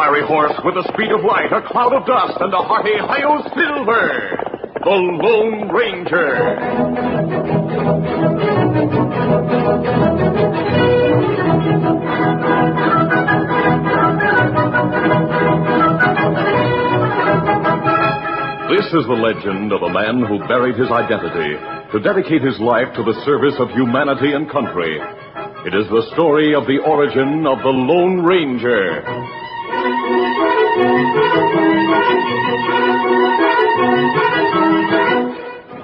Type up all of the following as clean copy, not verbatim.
fiery horse with the speed of light, a cloud of dust, and a hearty hi-yo silver. The Lone Ranger. This is the legend of a man who buried his identity to dedicate his life to the service of humanity and country. It is the story of the origin of the Lone Ranger.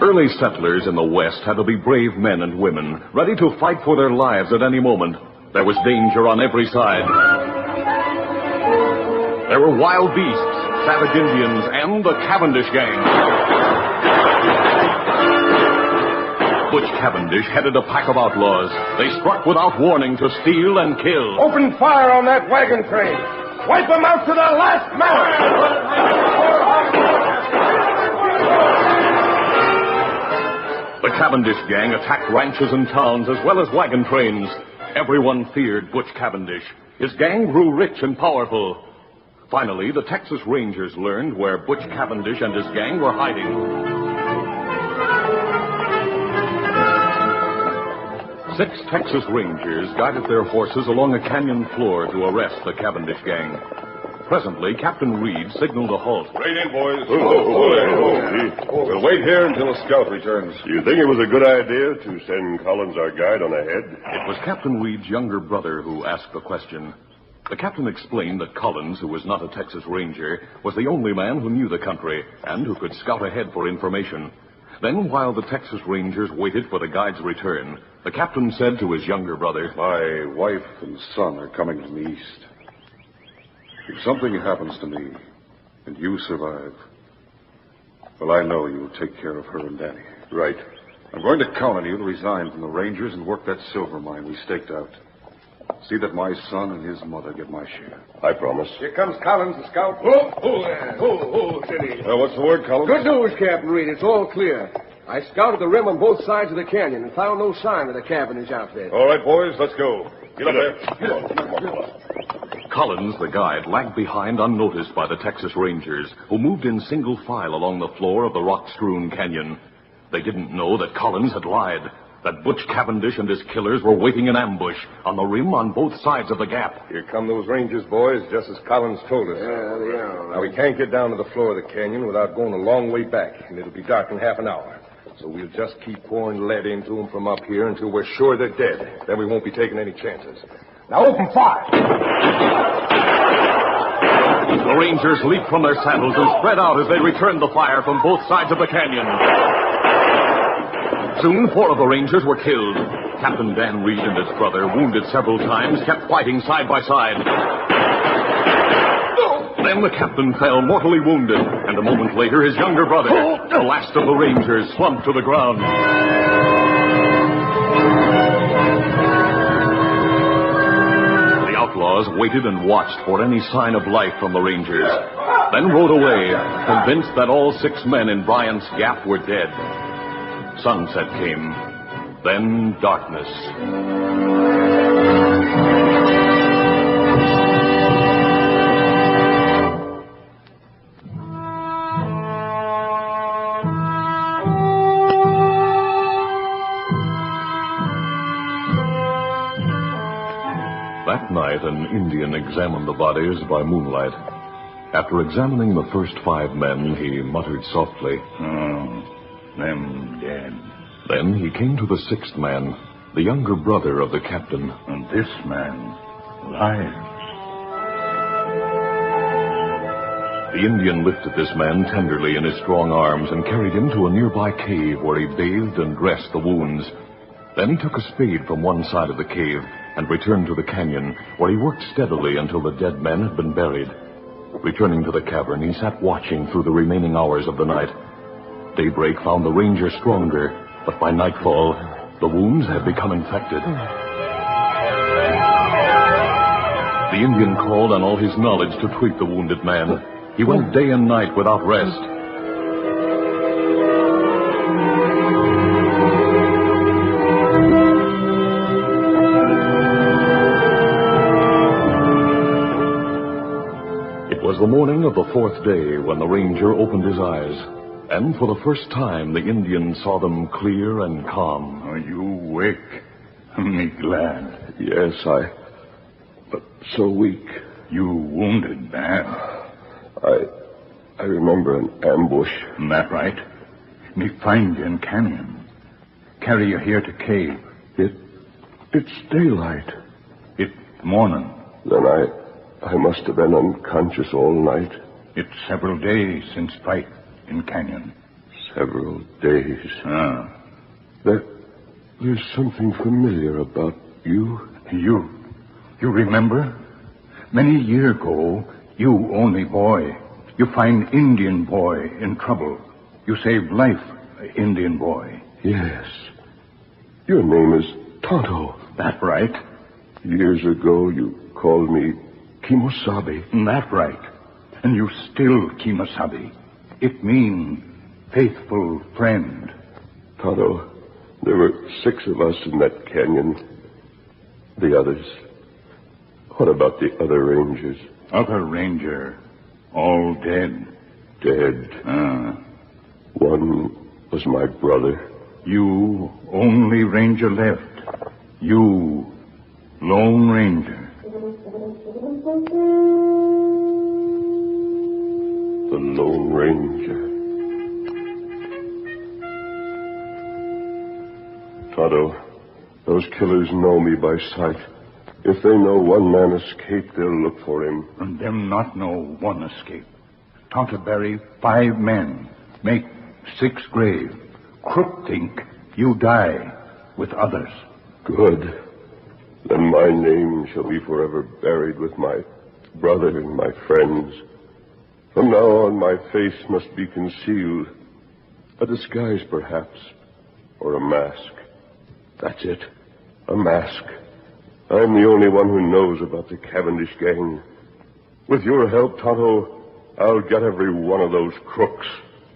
Early settlers in the West had to be brave men and women, ready to fight for their lives at any moment. There was danger on every side. There were wild beasts, savage Indians, and the Cavendish gang. Butch Cavendish headed a pack of outlaws. They struck without warning to steal and kill. Open fire on that wagon train. Wipe them out to the last man. The Cavendish gang attacked ranches and towns as well as wagon trains. Everyone feared Butch Cavendish. His gang grew rich and powerful. Finally, the Texas Rangers learned where Butch Cavendish and his gang were hiding. 6 Texas Rangers guided their horses along a canyon floor to arrest the Cavendish gang. Presently, Captain Reed signaled a halt. Right in, boys. We'll wait here until a scout returns. You think it was a good idea to send Collins, our guide, on ahead? It was Captain Reed's younger brother who asked the question. The captain explained that Collins, who was not a Texas Ranger, was the only man who knew the country and who could scout ahead for information. Then, while the Texas Rangers waited for the guide's return, the captain said to his younger brother, My wife and son are coming from the east. If something happens to me and you survive, well, I know you'll take care of her and Danny. Right. I'm going to count on you to resign from the Rangers and work that silver mine we staked out. See that my son and his mother get my share. I promise. Here comes Collins, the scout. Steady. What's the word, Collins? Good news, Captain Reed. It's all clear. I scouted the rim on both sides of the canyon and found no sign of the Cavendish outfit. All right, boys, let's go. Get up there. Collins, the guide, lagged behind unnoticed by the Texas Rangers, who moved in single file along the floor of the rock-strewn canyon. They didn't know that Collins had lied, that Butch Cavendish and his killers were waiting in ambush on the rim on both sides of the gap. Here come those Rangers, boys, just as Collins told us. Yeah, they are. Now, we can't get down to the floor of the canyon without going a long way back, and it'll be dark in half an hour. So we'll just keep pouring lead into them from up here until we're sure they're dead. Then we won't be taking any chances. Now open fire! The Rangers leaped from their saddles and spread out as they returned the fire from both sides of the canyon. Soon, 4 of the Rangers were killed. Captain Dan Reed and his brother, wounded several times, kept fighting side by side. Then the captain fell mortally wounded, and a moment later his younger brother, the last of the Rangers, slumped to the ground. The outlaws waited and watched for any sign of life from the Rangers, then rode away, convinced that all 6 men in Bryant's Gap were dead. Sunset came, then darkness. That night, an Indian examined the bodies by moonlight. After examining the first 5 men, he muttered softly, Them dead. Then he came to the 6th man, the younger brother of the captain. And this man lives. The Indian lifted this man tenderly in his strong arms and carried him to a nearby cave where he bathed and dressed the wounds. Then he took a spade from one side of the cave and returned to the canyon, where he worked steadily until the dead men had been buried. Returning to the cavern, he sat watching through the remaining hours of the night. Daybreak found the Ranger stronger, but by nightfall, the wounds had become infected. The Indian called on all his knowledge to treat the wounded man. He went day and night without rest. was the morning of the fourth day when the ranger opened his eyes. And for the first time, the Indian saw them clear and calm. Are you awake? Me glad. Yes, but so weak. You wounded bad. I remember an ambush. That right? Me find you in canyon. Carry you here to cave. It's daylight. It morning. Then I must have been unconscious all night. It's several days since fight in canyon. Several days. There's something familiar about you. You remember? Many years ago, you only boy. You find Indian boy in trouble. You saved life, Indian boy. Yes. Your name is Tonto. That right? Years ago, you called me Kimosabe. That right. And you still Kimosabe. It means faithful friend. Tonto, there were 6 of us in that canyon. The others. What about the other rangers? Other ranger. All dead. Dead. One was my brother. You only ranger left. You, Lone Ranger. The Lone Ranger. Tonto, those killers know me by sight. If they know one man escaped, they'll look for him. And them not know one escape. Tonto bury 5 men. Make 6 grave. Crook think you die with others. Good. Then my name shall be forever buried with my brother and my friends. From now on, my face must be concealed. A disguise, perhaps. Or a mask. That's it. A mask. I'm the only one who knows about the Cavendish gang. With your help, Tonto, I'll get every one of those crooks.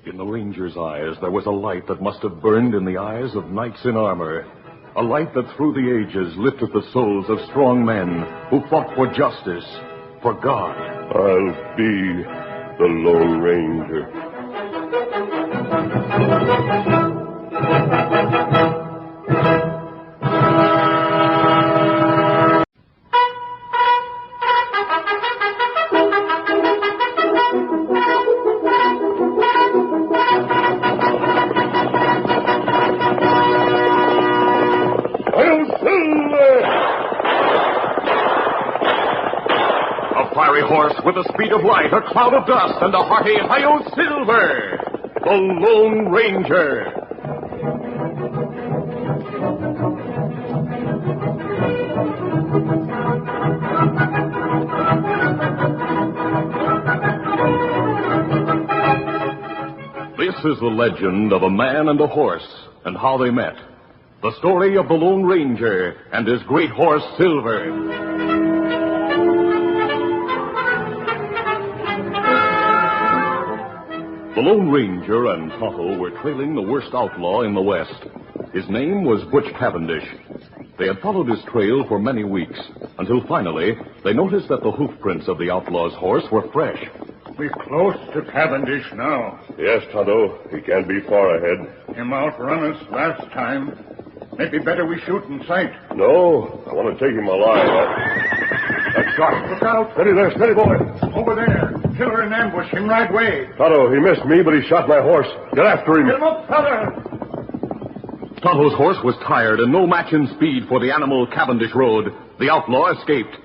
In the ranger's eyes, there was a light that must have burned in the eyes of knights in armor. A light that through the ages lifted the souls of strong men who fought for justice, for God. I'll be the Lone Ranger. Horse with the speed of light, a cloud of dust, and a hearty Hi-Yo Silver, the Lone Ranger. This is the legend of a man and a horse, and how they met. The story of the Lone Ranger and his great horse, Silver. The Lone Ranger and Tonto were trailing the worst outlaw in the West. His name was Butch Cavendish. They had followed his trail for many weeks, until finally they noticed that the hoof prints of the outlaw's horse were fresh. We're close to Cavendish now. Yes, Tonto. He can't be far ahead. Him outrun us last time. Maybe better we shoot in sight. No, I want to take him alive. A shot. Look out. Steady there, steady, boy. Over there. Killer in ambush. Him right way. Tonto, he missed me, but he shot my horse. Get after him. Get him up, fella. Tonto's horse was tired and no match in speed for the animal Cavendish rode. The outlaw escaped.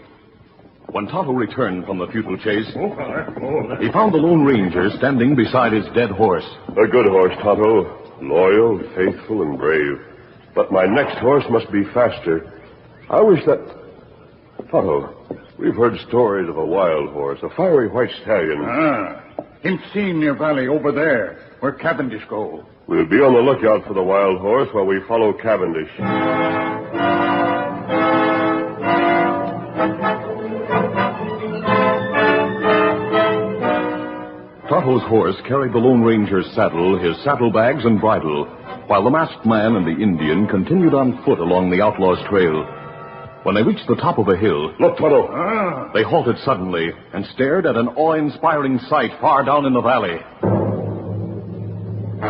When Tonto returned from the futile chase, he found the Lone Ranger standing beside his dead horse. A good horse, Tonto. Loyal, faithful, and brave. But my next horse must be faster. I wish that... Tonto, we've heard stories of a wild horse, a fiery white stallion. Him seen near valley over there, where Cavendish go. We'll be on the lookout for the wild horse while we follow Cavendish. Tonto's horse carried the Lone Ranger's saddle, his saddlebags, and bridle, while the masked man and the Indian continued on foot along the outlaw's trail. When they reached the top of a hill, Look, Tonto. they halted suddenly and stared at an awe-inspiring sight far down in the valley.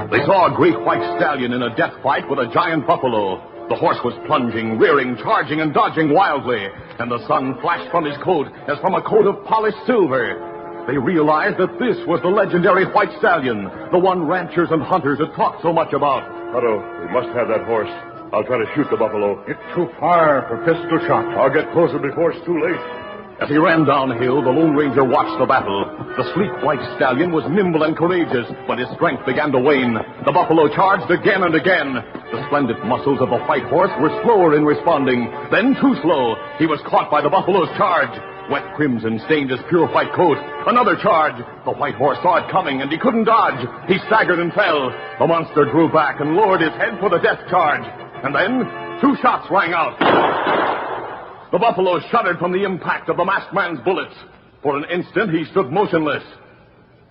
They saw a great white stallion in a death fight with a giant buffalo. The horse was plunging, rearing, charging, and dodging wildly, and the sun flashed from his coat as from a coat of polished silver. They realized that this was the legendary white stallion, the one ranchers and hunters had talked so much about. Tonto, we must have that horse. I'll try to shoot the buffalo. It's too far for pistol shot. I'll get closer before it's too late. As he ran downhill, the Lone Ranger watched the battle. The sleek white stallion was nimble and courageous, but his strength began to wane. The buffalo charged again and again. The splendid muscles of the white horse were slower in responding, then too slow. He was caught by the buffalo's charge. Wet crimson stained his pure white coat. Another charge. The white horse saw it coming, and he couldn't dodge. He staggered and fell. The monster drew back and lowered his head for the death charge. And then 2 shots rang out. The buffalo shuddered from the impact of the masked man's bullets. For an instant, he stood motionless,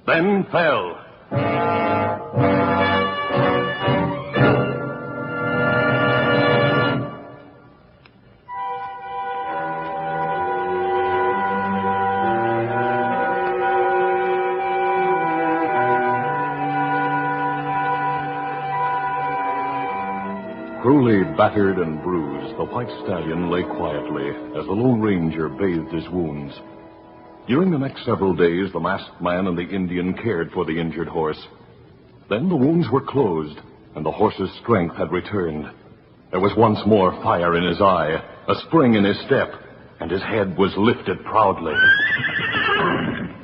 then fell. Cruelly battered and bruised, the white stallion lay quietly as the Lone Ranger bathed his wounds. During the next several days, the masked man and the Indian cared for the injured horse. Then the wounds were closed, and the horse's strength had returned. There was once more fire in his eye, a spring in his step, and his head was lifted proudly.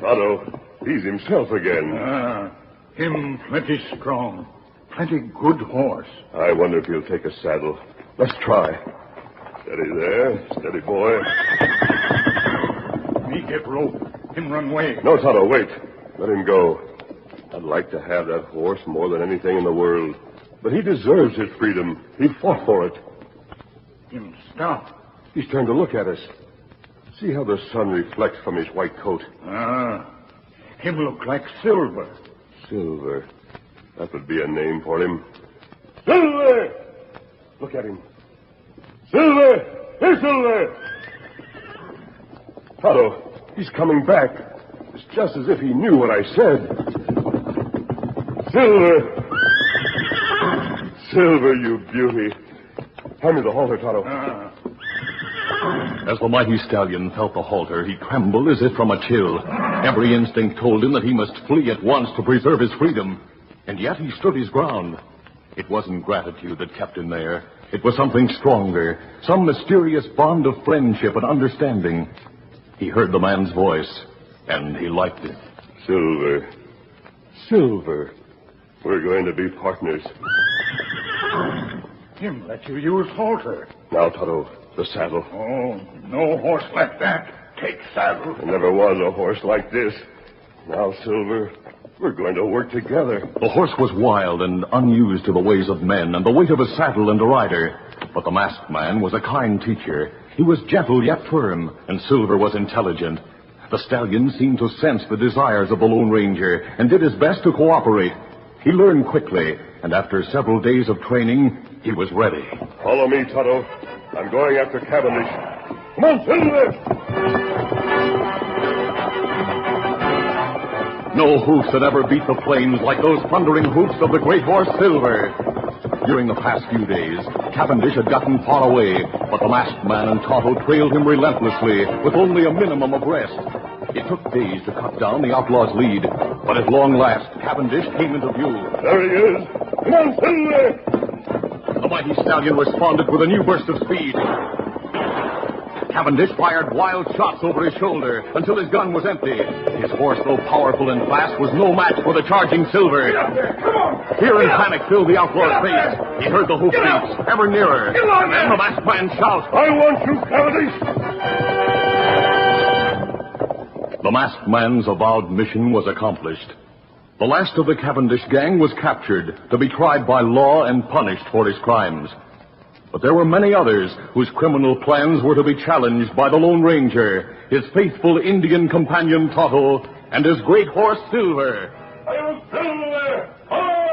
Tonto, he's himself again. Him plenty strong. Plenty good horse. I wonder if he'll take a saddle. Let's try. Steady there. Steady, boy. Me get rope. Him run away. No, Tonto, wait. Let him go. I'd like to have that horse more than anything in the world. But he deserves his freedom. He fought for it. Him stop. He's turned to look at us. See how the sun reflects from his white coat. Him look like Silver. Silver. That would be a name for him. Silver! Look at him. Silver! Hey, Silver! Tonto, he's coming back. It's just as if he knew what I said. Silver! Silver, you beauty. Hand me the halter, Tonto. As the mighty stallion felt the halter, he trembled as if from a chill. Every instinct told him that he must flee at once to preserve his freedom. And yet he stood his ground. It wasn't gratitude that kept him there. It was something stronger, some mysterious bond of friendship and understanding. He heard the man's voice, and he liked it. Silver. Silver. We're going to be partners. Him let you use halter. Now, Tonto, the saddle. Oh, no horse like that. Take saddle. There never was a horse like this. Now, Silver, we're going to work together. The horse was wild and unused to the ways of men and the weight of a saddle and a rider. But the masked man was a kind teacher. He was gentle yet firm, and Silver was intelligent. The stallion seemed to sense the desires of the Lone Ranger and did his best to cooperate. He learned quickly, and after several days of training, he was ready. Follow me, Tonto. I'm going after Cavendish. Come on, Silver! No hoofs had ever beat the flames like those thundering hoofs of the great horse Silver. During the past few days, Cavendish had gotten far away, but the masked man and Tonto trailed him relentlessly with only a minimum of rest. It took days to cut down the outlaw's lead, but at long last, Cavendish came into view. There he is. Come on, Silver! The mighty stallion responded with a new burst of speed. Cavendish fired wild shots over his shoulder until his gun was empty. His horse, though powerful and fast, was no match for the charging Silver. Fear and panic filled the outlaw's face. He heard the hoofbeats ever nearer. And then the masked man shouted, I want you, Cavendish! The masked man's avowed mission was accomplished. The last of the Cavendish gang was captured to be tried by law and punished for his crimes. But there were many others whose criminal plans were to be challenged by the Lone Ranger, his faithful Indian companion Tonto, and his great horse Silver. Hail, Silver! Hoy!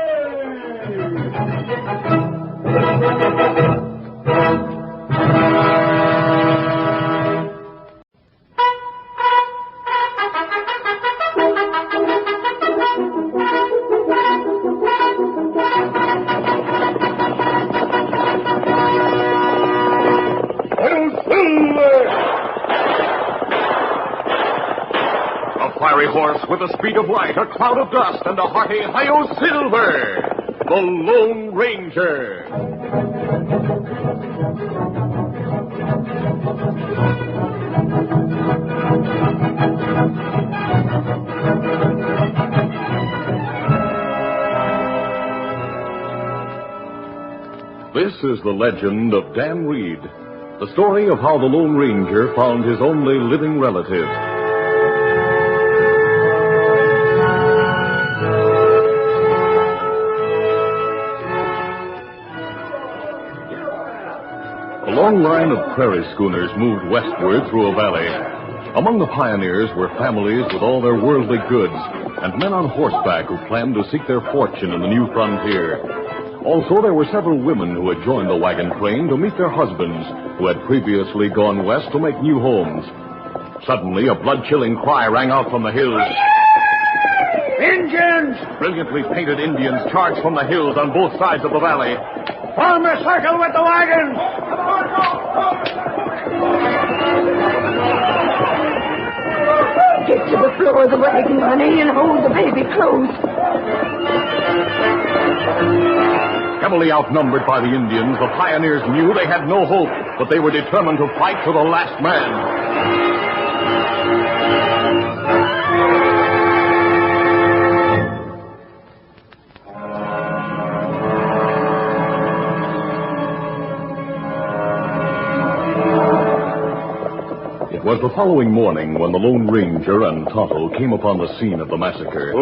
fiery horse with the speed of light, a cloud of dust, and a hearty Hi-Yo Silver, the Lone Ranger. This is the legend of Dan Reed, the story of how the Lone Ranger found his only living relative. A long line of prairie schooners moved westward through a valley. Among the pioneers were families with all their worldly goods, and men on horseback who planned to seek their fortune in the new frontier. Also, there were several women who had joined the wagon train to meet their husbands, who had previously gone west to make new homes. Suddenly, a blood-chilling cry rang out from the hills. Indians! Brilliantly painted Indians charged from the hills on both sides of the valley. Form a circle with the wagons! Get to the floor of the wagon, honey, and hold the baby close. Heavily outnumbered by the Indians, the pioneers knew they had no hope, but they were determined to fight to the last man. It was the following morning when the Lone Ranger and Tonto came upon the scene of the massacre.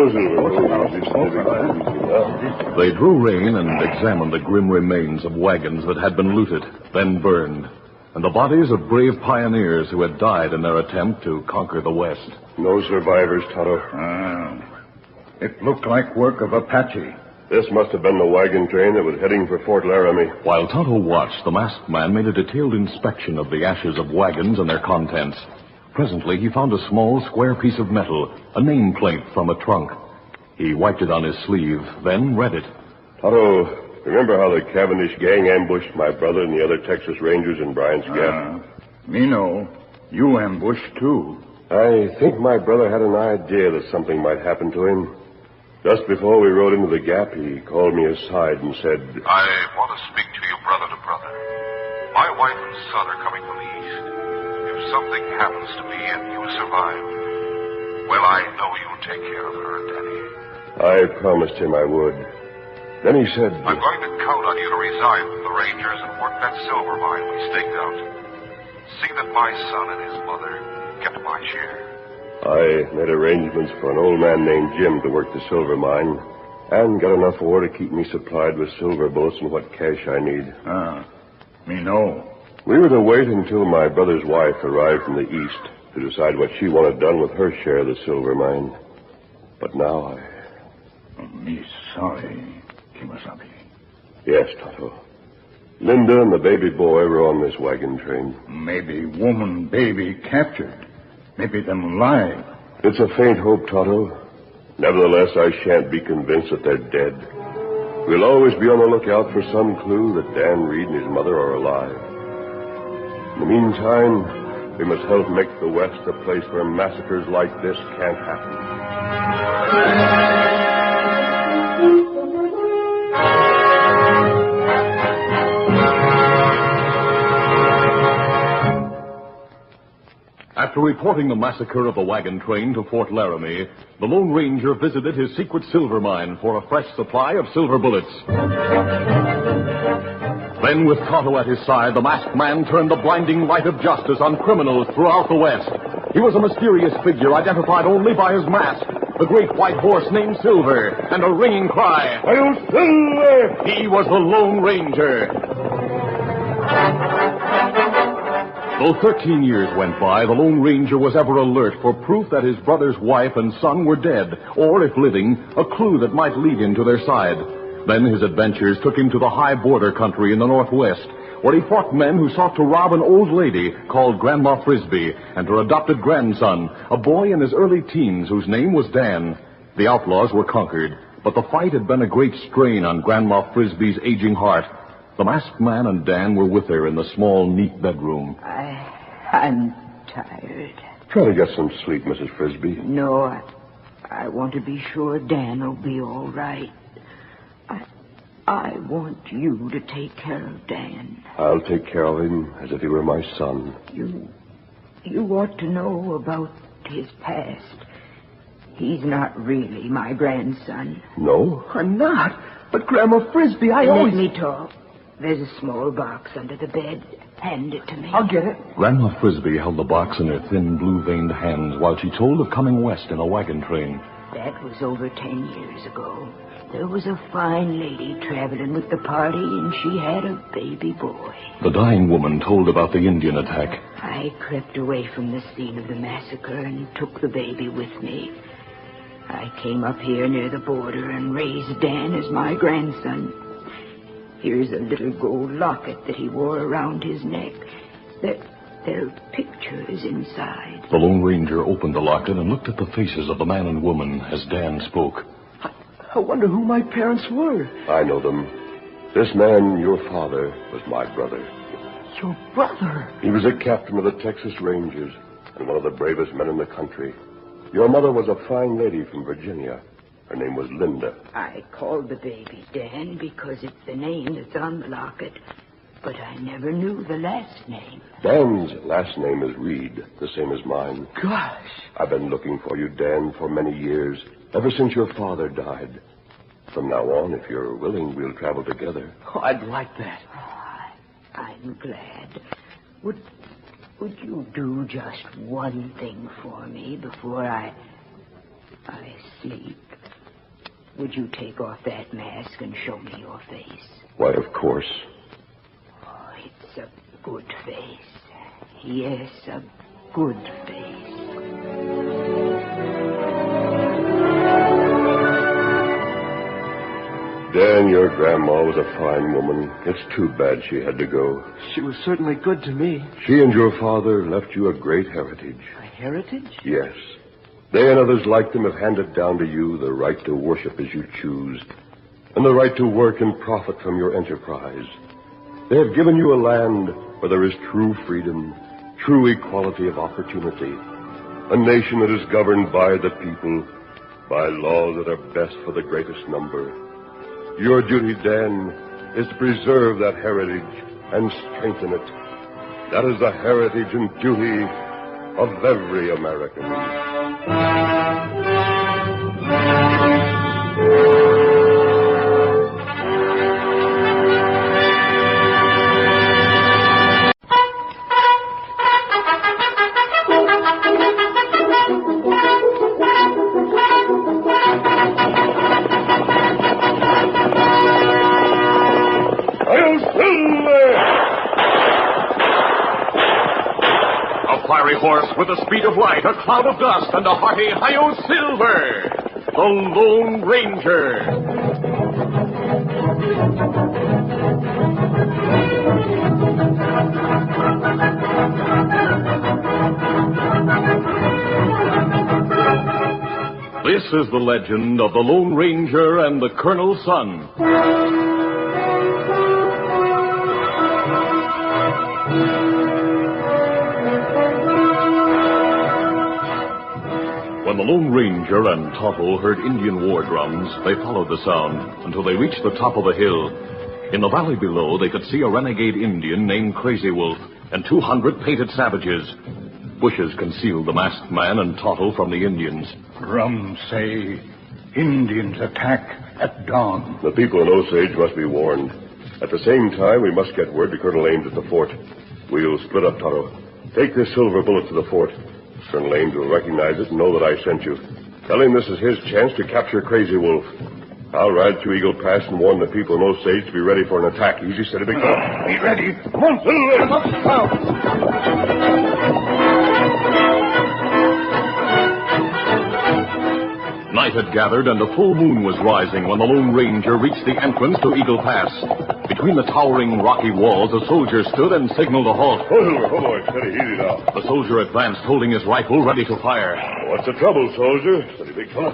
They drew rein and examined the grim remains of wagons that had been looted, then burned, and the bodies of brave pioneers who had died in their attempt to conquer the West. No survivors, Tonto. It looked like work of Apache. This must have been the wagon train that was heading for Fort Laramie. While Tonto watched, the masked man made a detailed inspection of the ashes of wagons and their contents. Presently, he found a small, square piece of metal, a nameplate from a trunk. He wiped it on his sleeve, then read it. Tonto, remember how the Cavendish gang ambushed my brother and the other Texas Rangers in Bryant's Gap? Me know. You ambushed, too. I think my brother had an idea that something might happen to him. Just before we rode into the gap, he called me aside and said, I want to speak to you brother to brother. My wife and son are coming from the east. If something happens to me and you survive, well, I know you'll take care of her, Danny. I promised him I would. Then he said, I'm going to count on you to resign from the Rangers and work that silver mine we staked out. See that my son and his mother get my share. I made arrangements for an old man named Jim to work the silver mine and got enough ore to keep me supplied with silver bullets and what cash I need. Me know. We were to wait until my brother's wife arrived from the east to decide what she wanted done with her share of the silver mine. But now Me sorry, Kimasabi. Yes, Tonto. Linda and the baby boy were on this wagon train. Maybe woman, baby captured. Maybe them alive. It's a faint hope, Tonto. Nevertheless, I shan't be convinced that they're dead. We'll always be on the lookout for some clue that Dan Reed and his mother are alive. In the meantime, we must help make the West a place where massacres like this can't happen. After reporting the massacre of the wagon train to Fort Laramie, the Lone Ranger visited his secret silver mine for a fresh supply of silver bullets. Then, with Tonto at his side, the masked man turned the blinding light of justice on criminals throughout the West. He was a mysterious figure identified only by his mask, the great white horse named Silver, and a ringing cry, "Hail Silver!" He was the Lone Ranger. Though 13 years went by, the Lone Ranger was ever alert for proof that his brother's wife and son were dead, or, if living, a clue that might lead him to their side. Then his adventures took him to the high border country in the Northwest, where he fought men who sought to rob an old lady called Grandma Frisbee and her adopted grandson, a boy in his early teens whose name was Dan. The outlaws were conquered, but the fight had been a great strain on Grandma Frisbee's aging heart. The masked man and Dan were with her in the small, neat bedroom. I'm tired. Try to get some sleep, Mrs. Frisbee. No, I want to be sure Dan will be all right. I want you to take care of Dan. I'll take care of him as if he were my son. You ought to know about his past. He's not really my grandson. No? I'm not. But Grandma Frisbee, Let me talk. There's a small box under the bed. Hand it to me. I'll get it. Grandma Frisbee held the box in her thin, blue-veined hands while she told of coming west in a wagon train. That was over 10 years ago. There was a fine lady traveling with the party, and she had a baby boy. The dying woman told about the Indian attack. I crept away from the scene of the massacre and took the baby with me. I came up here near the border and raised Dan as my grandson. Here's a little gold locket that he wore around his neck. There are pictures inside. The Lone Ranger opened the locket and looked at the faces of the man and woman as Dan spoke. I wonder who my parents were. I know them. This man, your father, was my brother. Your brother? He was a captain of the Texas Rangers and one of the bravest men in the country. Your mother was a fine lady from Virginia. Her name was Linda. I called the baby Dan because it's the name that's on the locket, but I never knew the last name. Dan's last name is Reed, the same as mine. Gosh. I've been looking for you, Dan, for many years, ever since your father died. From now on, if you're willing, we'll travel together. Oh, I'd like that. I'm glad. Would you do just one thing for me before I sleep? Would you take off that mask and show me your face? Why, of course. Oh, it's a good face. Yes, a good face. Dan, your grandma was a fine woman. It's too bad she had to go. She was certainly good to me. She and your father left you a great heritage. A heritage? Yes. They and others like them have handed down to you the right to worship as you choose, and the right to work and profit from your enterprise. They have given you a land where there is true freedom, true equality of opportunity, a nation that is governed by the people, by laws that are best for the greatest number. Your duty, Dan, is to preserve that heritage and strengthen it. That is the heritage and duty of every American. Horse with the speed of light, a cloud of dust, and a hearty Hi-Yo Silver, the Lone Ranger. This is the legend of the Lone Ranger and the Colonel's son. When the Lone Ranger and Tonto heard Indian war drums, they followed the sound until they reached the top of a hill. In the valley below, they could see a renegade Indian named Crazy Wolf and 200 painted savages. Bushes concealed the masked man and Tonto from the Indians. Drums say Indians attack at dawn. The people in Osage must be warned. At the same time, we must get word to Colonel Ames at the fort. We'll split up, Tonto. Take this silver bullet to the fort. Colonel Ames will recognize it and know that I sent you. Tell him this is his chance to capture Crazy Wolf. I'll ride through Eagle Pass and warn the people in Osage to be ready for an attack. Easy, steady, big fella. Be ready. Come on, Night had gathered and a full moon was rising when the Lone Ranger reached the entrance to Eagle Pass. Between the towering rocky walls, a soldier stood and signaled a halt. Oh, boy, steady, easy now. The soldier advanced, holding his rifle ready to fire. What's the trouble, soldier? Steady, big fella.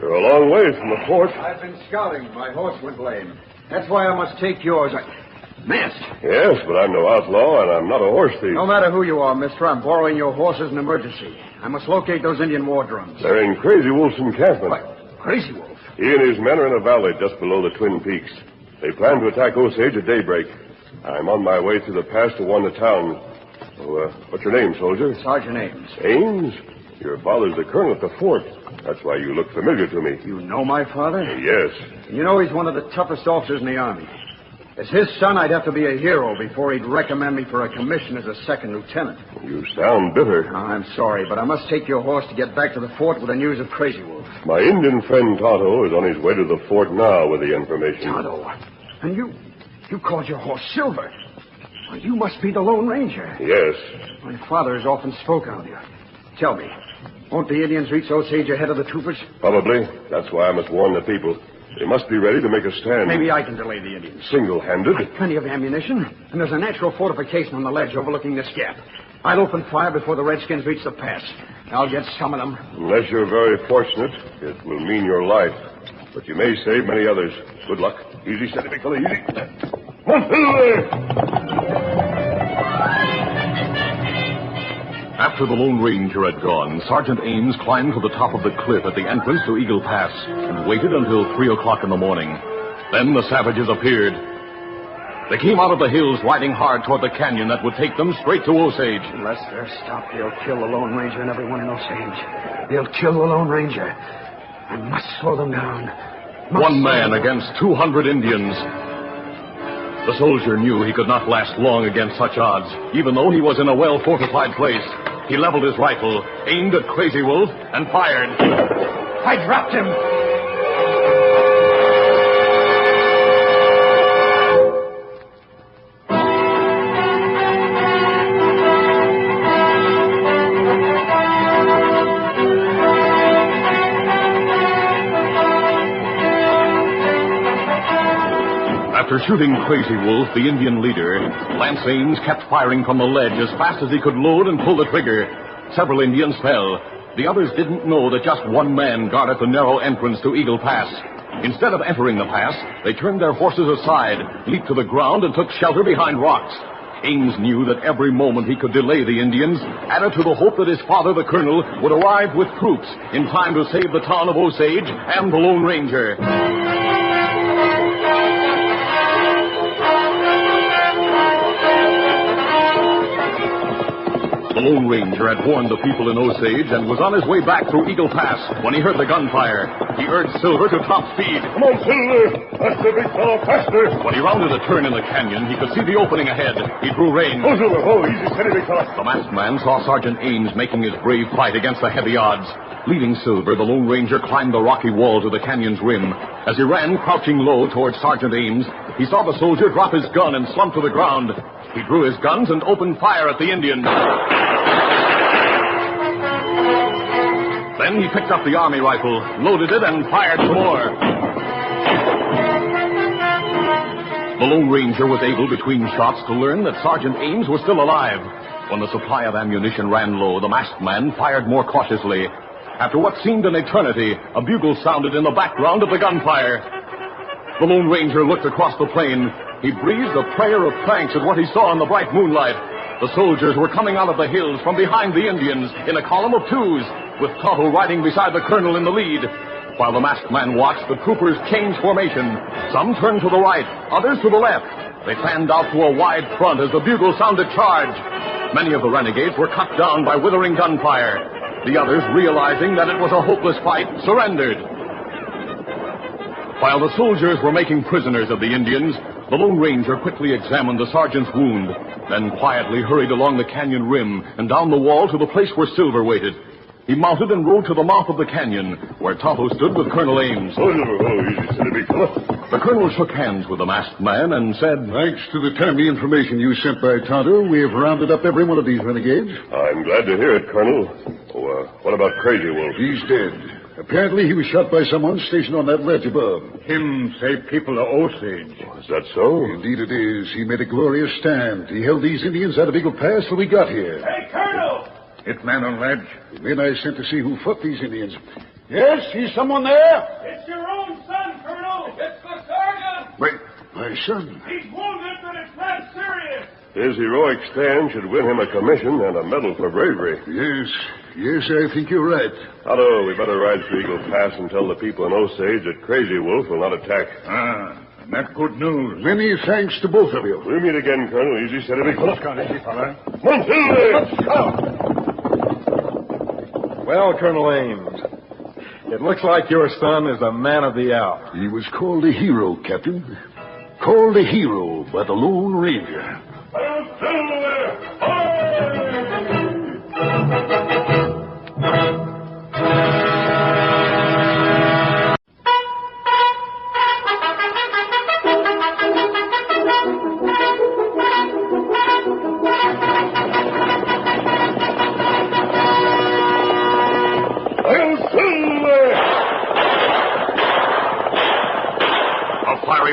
You're a long way from the fort. I've been scouting. My horse went lame. That's why I must take yours. Masked. Yes, but I'm no outlaw, and I'm not a horse thief. No matter who you are, mister, I'm borrowing your horse as an emergency. I must locate those Indian war drums. They're in Crazy Wolf's encampment. What? Crazy Wolf? He and his men are in a valley just below the Twin Peaks. They plan to attack Osage at daybreak. I'm on my way through the pass to Wanda Town. What's your name, soldier? Sergeant Ames. Ames? Your father's the colonel at the fort. That's why you look familiar to me. You know my father? Yes. You know he's one of the toughest officers in the Army. As his son, I'd have to be a hero before he'd recommend me for a commission as a second lieutenant. You sound bitter. Oh, I'm sorry, but I must take your horse to get back to the fort with the news of Crazy Wolf. My Indian friend Tonto is on his way to the fort now with the information. Tonto? And you called your horse Silver. Well, you must be the Lone Ranger. Yes. My father has often spoken of you. Tell me, won't the Indians reach Osage ahead of the troopers? Probably. That's why I must warn the people. They must be ready to make a stand. Maybe I can delay the Indians. Single-handed? I've plenty of ammunition, and there's a natural fortification on the ledge overlooking this gap. I'll open fire before the Redskins reach the pass. I'll get some of them. Unless you're very fortunate, it will mean your life. But you may save many others. Good luck. Easy, steady, big fella, easy. Come on, After the Lone Ranger had gone, Sergeant Ames climbed to the top of the cliff at the entrance to Eagle Pass and waited until 3 o'clock in the morning. Then the savages appeared. They came out of the hills riding hard toward the canyon that would take them straight to Osage. Unless they're stopped, they'll kill the Lone Ranger and everyone in Osage. They'll kill the Lone Ranger. I must slow them down. One man against 200 Indians. The soldier knew he could not last long against such odds, even though he was in a well-fortified place. He leveled his rifle, aimed at Crazy Wolf, and fired. I dropped him. After shooting Crazy Wolf, the Indian leader, Lance Ames kept firing from the ledge as fast as he could load and pull the trigger. Several Indians fell. The others didn't know that just one man guarded the narrow entrance to Eagle Pass. Instead of entering the pass, they turned their horses aside, leaped to the ground, and took shelter behind rocks. Ames knew that every moment he could delay the Indians added to the hope that his father, the colonel, would arrive with troops in time to save the town of Osage and the Lone Ranger. The Lone Ranger had warned the people in Osage and was on his way back through Eagle Pass when he heard the gunfire. He urged Silver to top speed. Come on, Silver! That's the big fellow, faster! When he rounded a turn in the canyon, he could see the opening ahead. He drew rein. Oh, Silver, oh, easy, steady, big fella. The masked man saw Sergeant Ames making his brave fight against the heavy odds. Leading Silver, the Lone Ranger climbed the rocky wall to the canyon's rim. As he ran, crouching low towards Sergeant Ames, he saw the soldier drop his gun and slump to the ground. He drew his guns and opened fire at the Indians. Then he picked up the army rifle, loaded it, and fired some more. The Lone Ranger was able, between shots, to learn that Sergeant Ames was still alive. When the supply of ammunition ran low, the masked man fired more cautiously. After what seemed an eternity, a bugle sounded in the background of the gunfire. The Lone Ranger looked across the plain. He breathed a prayer of thanks at what he saw in the bright moonlight. The soldiers were coming out of the hills from behind the Indians in a column of twos, with Tonto riding beside the colonel in the lead. While the masked man watched, the troopers changed formation. Some turned to the right, others to the left. They fanned out to a wide front as the bugle sounded charge. Many of the renegades were cut down by withering gunfire. The others, realizing that it was a hopeless fight, surrendered. While the soldiers were making prisoners of the Indians, the Lone Ranger quickly examined the sergeant's wound, then quietly hurried along the canyon rim and down the wall to the place where Silver waited. He mounted and rode to the mouth of the canyon, where Tonto stood with Colonel Ames. Oh, easy, steady, big fella. The colonel shook hands with the masked man and said, Thanks to the timely information you sent by Tonto, we have rounded up every one of these renegades. I'm glad to hear it, Colonel. What about Crazy Wolf? He's dead. Apparently he was shot by someone stationed on that ledge above. Him save people of Osage. Is that so? Indeed it is. He made a glorious stand. He held these Indians out of Eagle Pass till we got here. Hey, Colonel! It man on ledge. The men I sent to see who fought these Indians. Yes, he's someone there? It's your own son, Colonel! It's the sergeant! Wait, my son. He's wounded, but it's His heroic stand should win him a commission and a medal for bravery. Yes, I think you're right. Otto, we better ride through Eagle Pass and tell the people in Osage that Crazy Wolf will not attack. That's good news. Many thanks to both of you. We'll meet again, Colonel. Easy, steady, big fella. Easy, fella. Well, Colonel Ames, it looks like your son is a man of the hour. He was called a hero, Captain. Called a hero by the Lone Ranger.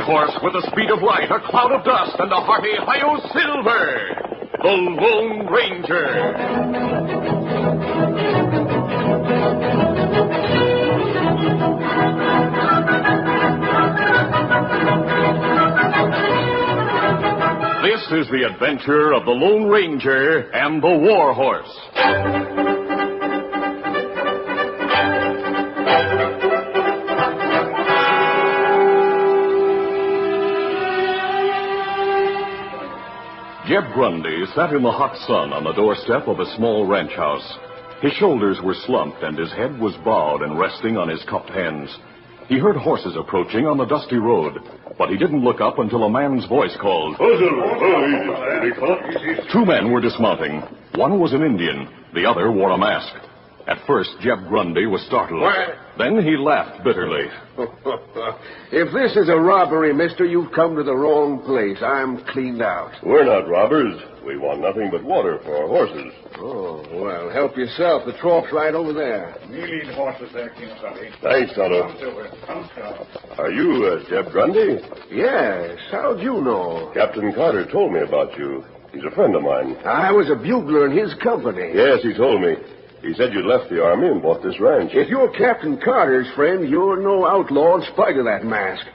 Horse with the speed of light, a cloud of dust, and a hearty Hi-Yo Silver, the Lone Ranger. This is the adventure of the Lone Ranger and the War Horse. Jeb Grundy sat in the hot sun on the doorstep of a small ranch house. His shoulders were slumped and his head was bowed and resting on his cupped hands. He heard horses approaching on the dusty road, but he didn't look up until a man's voice called. Two men were dismounting. One was an Indian. The other wore a mask. At first, Jeb Grundy was startled. What? Then he laughed bitterly. If this is a robbery, mister, you've come to the wrong place. I'm cleaned out. We're not robbers. We want nothing but water for our horses. Oh, well, help yourself. The trough's right over there. You lead horses there, King Sully. Thanks, Otto. Come, Silver. Come, Scout. Are you Jeb Grundy? Yes. How'd you know? Captain Carter told me about you. He's a friend of mine. I was a bugler in his company. Yes, he told me. He said you'd left the army and bought this ranch. If you're Captain Carter's friend, you're no outlaw in spite of that mask.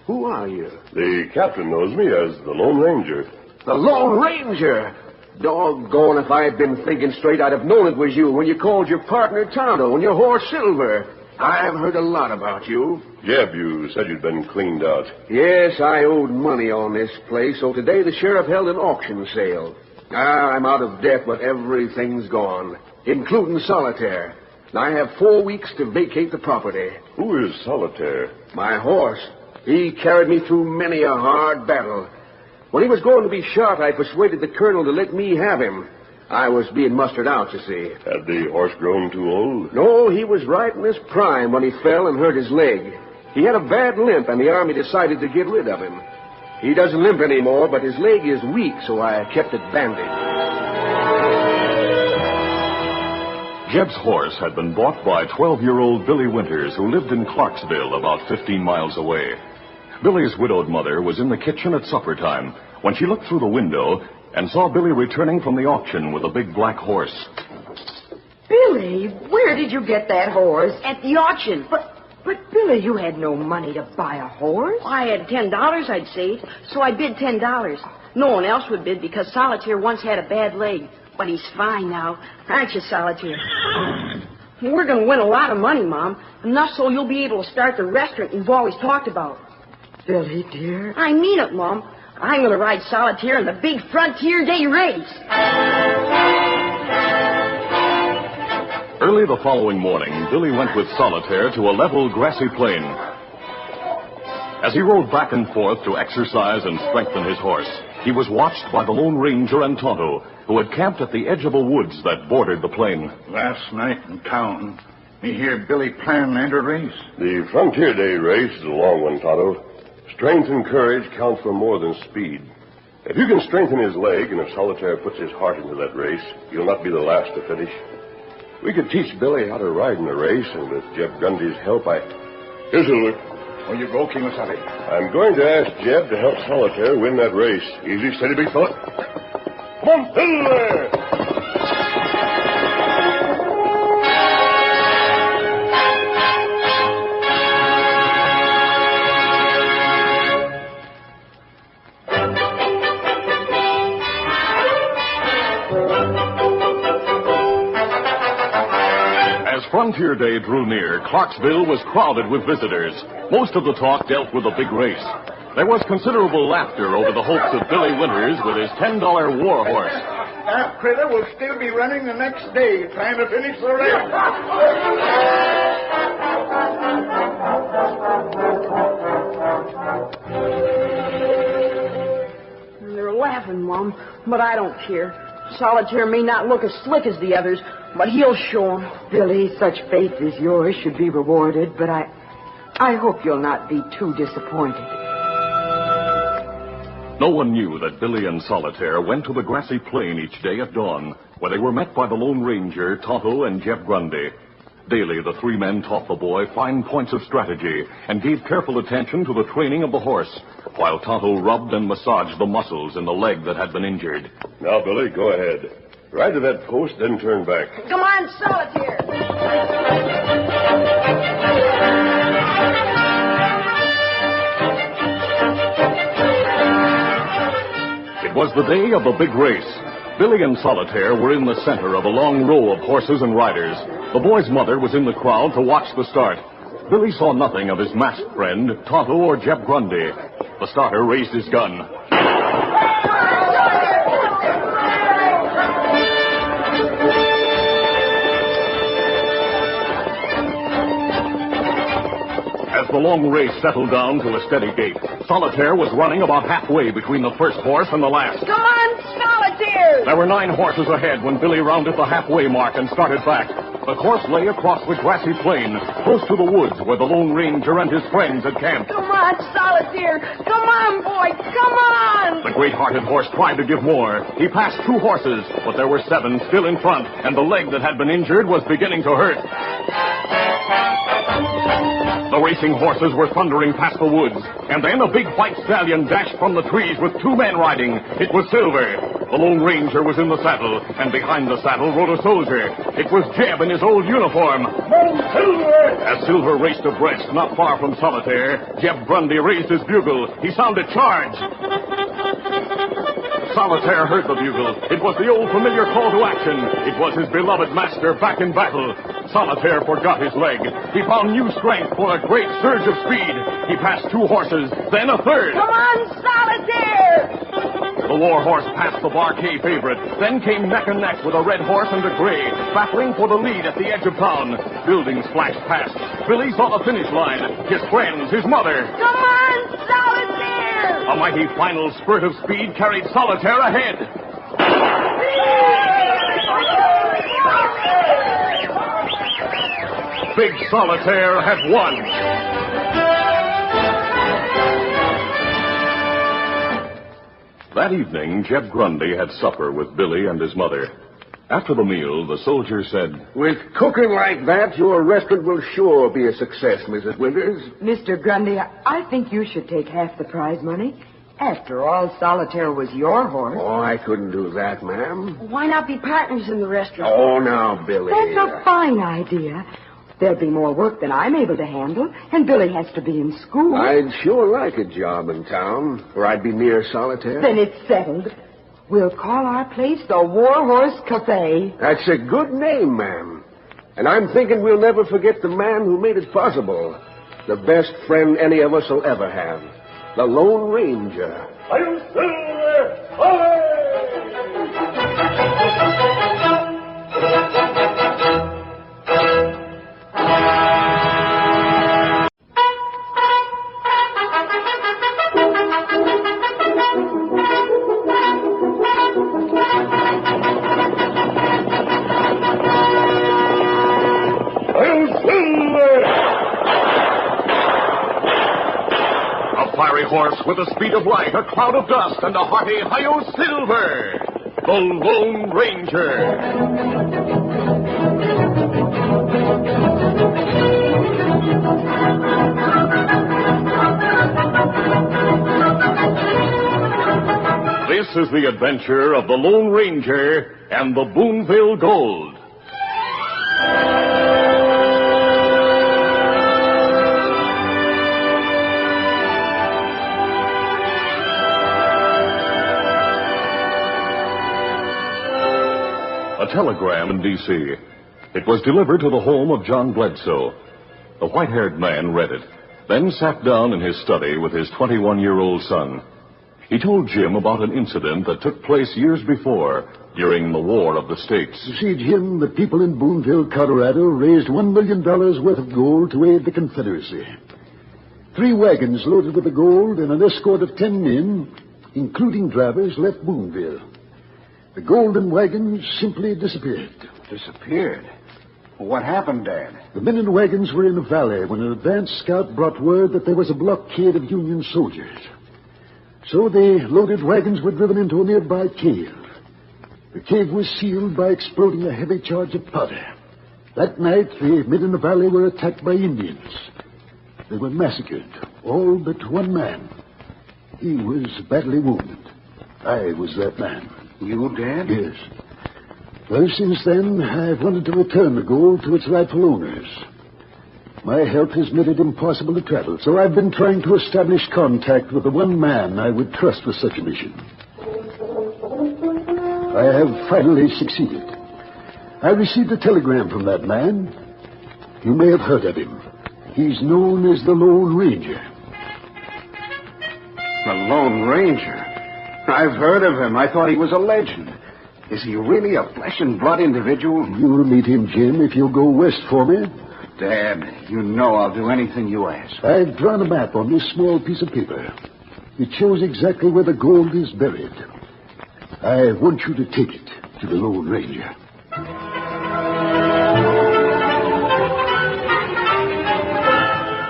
Who are you? The captain knows me as the Lone Ranger. The Lone Ranger! Doggone, if I'd been thinking straight, I'd have known it was you when you called your partner Tonto and your horse Silver. I've heard a lot about you. Jeb, you said you'd been cleaned out. Yes, I owed money on this place, so today the sheriff held an auction sale. I'm out of debt, but everything's gone, including Solitaire. I have 4 weeks to vacate the property. Who is Solitaire? My horse. He carried me through many a hard battle. When he was going to be shot, I persuaded the colonel to let me have him. I was being mustered out, you see. Had the horse grown too old? No, he was right in his prime when he fell and hurt his leg. He had a bad limp, and the army decided to get rid of him. He doesn't limp anymore, but his leg is weak, so I kept it bandaged. Jeb's horse had been bought by 12-year-old Billy Winters, who lived in Clarksville, about 15 miles away. Billy's widowed mother was in the kitchen at supper time when she looked through the window and saw Billy returning from the auction with a big black horse. Billy, where did you get that horse? At the auction. But Billy, you had no money to buy a horse. I had $10 I'd saved, so I bid $10. No one else would bid because Solitaire once had a bad leg. But he's fine now. Aren't you, Solitaire? We're going to win a lot of money, Mom. Enough so you'll be able to start the restaurant you've always talked about. Billy, dear. I mean it, Mom. I'm going to ride Solitaire in the big Frontier Day race. Early the following morning, Billy went with Solitaire to a level, grassy plain. As he rode back and forth to exercise and strengthen his horse, he was watched by the Lone Ranger and Tonto, who had camped at the edge of a woods that bordered the plain. Last night in town, me hear Billy plan to enter a race. The Frontier Day race is a long one, Tonto. Strength and courage count for more than speed. If you can strengthen his leg, and if Solitaire puts his heart into that race, he'll not be the last to finish. We could teach Billy how to ride in a race, and with Jeb Grundy's help, Here's Silver. Where you go, King Sully? I'm going to ask Jeb to help Solitaire win that race. Easy, steady, big fella. Come on, Silver! Frontier Day drew near, Clarksville was crowded with visitors. Most of the talk dealt with the big race. There was considerable laughter over the hopes of Billy Winters with his $10 war horse. That critter will still be running the next day, trying to finish the race. They're laughing, Mom, but I don't care. Solitaire may not look as slick as the others, but he'll show 'em. Billy, such faith as yours should be rewarded, but I hope you'll not be too disappointed. No one knew that Billy and Solitaire went to the grassy plain each day at dawn, where they were met by the Lone Ranger, Tonto, and Jeb Grundy. Daily, the three men taught the boy fine points of strategy and gave careful attention to the training of the horse, while Tonto rubbed and massaged the muscles in the leg that had been injured. Now, Billy, go ahead. Ride to that post, then turn back. Come on, Solitaire. It was the day of the big race. Billy and Solitaire were in the center of a long row of horses and riders. The boy's mother was in the crowd to watch the start. Billy saw nothing of his masked friend, Tonto or Jeb Grundy. The starter raised his gun. As the long race settled down to a steady gait, Solitaire was running about halfway between the first horse and the last. Come on, Solitaire! There were 9 horses ahead when Billy rounded the halfway mark and started back. The course lay across the grassy plain, close to the woods where the Lone Ranger and his friends had camped. Come on, Solitaire! Come on, boy! Come on! The great-hearted horse tried to give more. He passed 2 horses, but there were 7 still in front, and the leg that had been injured was beginning to hurt. The racing horses were thundering past the woods, and then a big white stallion dashed from the trees with 2 men riding. It was Silver. The Lone Ranger was in the saddle, and behind the saddle rode a soldier. It was Jeb in his old uniform. As Silver raced abreast, not far from Solitaire, Jeb Grundy raised his bugle. He sounded charge. Solitaire heard the bugle. It was the old familiar call to action. It was his beloved master back in battle. Solitaire forgot his leg. He found new strength for a great surge of speed. He passed 2 horses, then a third. Come on, Solitaire! The war horse passed the Barquet favorite, then came neck and neck with a red horse and a gray, battling for the lead at the edge of town. Buildings flashed past. Billy saw the finish line. His friends, his mother. Come on, Solitaire! A mighty final spurt of speed carried Solitaire ahead. Big Solitaire had won. That evening, Jeb Grundy had supper with Billy and his mother. After the meal, the soldier said, With cooking like that, your restaurant will sure be a success, Mrs. Winters. Mr. Grundy, I think you should take half the prize money. After all, Solitaire was your horse. Oh, I couldn't do that, ma'am. Why not be partners in the restaurant? Oh, now, Billy. That's a fine idea. There'll be more work than I'm able to handle, and Billy has to be in school. I'd sure like a job in town, where I'd be near Solitaire. Then it's settled. We'll call our place the War Horse Cafe. That's a good name, ma'am. And I'm thinking we'll never forget the man who made it possible. The best friend any of us will ever have. The Lone Ranger. I'm Silver! Fiery horse with the speed of light, a cloud of dust, and a hearty Hi-Yo Silver, the Lone Ranger. This is the adventure of the Lone Ranger and the Boonville Gold. A telegram in D.C. It was delivered to the home of John Bledsoe. The white-haired man read it, then sat down in his study with his 21-year-old son. He told Jim about an incident that took place years before, during the War of the States. You see, Jim, the people in Boonville, Colorado, raised $1 million worth of gold to aid the Confederacy. 3 wagons loaded with the gold and an escort of 10 men, including drivers, left Boonville. The golden wagons simply disappeared. Disappeared? What happened, Dad? The men in the wagons were in a valley when an advance scout brought word that there was a blockade of Union soldiers. So the loaded wagons were driven into a nearby cave. The cave was sealed by exploding a heavy charge of powder. That night, the men in the valley were attacked by Indians. They were massacred, all but one man. He was badly wounded. I was that man. You, Dad? Yes. Well, since then, I've wanted to return the gold to its rightful owners. My health has made it impossible to travel, so I've been trying to establish contact with the one man I would trust with such a mission. I have finally succeeded. I received a telegram from that man. You may have heard of him. He's known as the Lone Ranger. The Lone Ranger? I've heard of him. I thought he was a legend. Is he really a flesh-and-blood individual? You'll meet him, Jim, if you'll go west for me. Dad, you know I'll do anything you ask. I've drawn a map on this small piece of paper. It shows exactly where the gold is buried. I want you to take it to the Lone Ranger.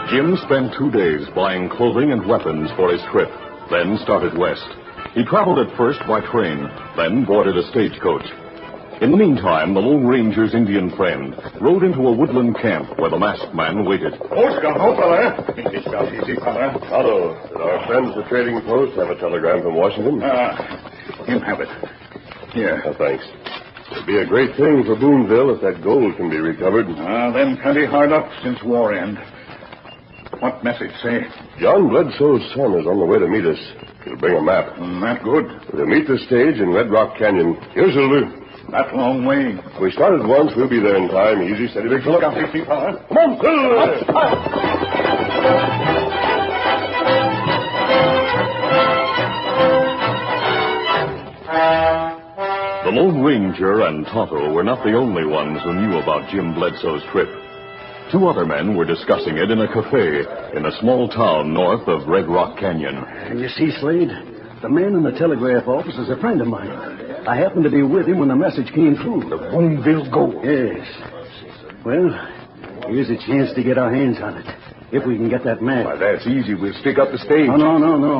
Jim spent 2 days buying clothing and weapons for his trip, then started west. He traveled at first by train, then boarded a stagecoach. In the meantime, the Lone Ranger's Indian friend rode into a woodland camp where the masked man waited. Otto, did our friends the trading post have a telegram from Washington? Him have it. Here. Thanks. It'd be a great thing for Boonville if that gold can be recovered. Them plenty hard up since war end. What message say? John Bledsoe's son is on the way to meet us. He'll bring a map. That good? We'll meet the stage in Red Rock Canyon. Here, Silver. That long way. If we start at once, we'll be there in time. Easy, steady, big fella. Come on, Silver! The Lone Ranger and Tonto were not the only ones who knew about Jim Bledsoe's trip. 2 other men were discussing it in a cafe in a small town north of Red Rock Canyon. And you see, Slade, the man in the telegraph office is a friend of mine. I happened to be with him when the message came through. The Boonville gold. Yes. Well, here's a chance to get our hands on it. If we can get that map. Why, that's easy. We'll stick up the stage. Oh, no,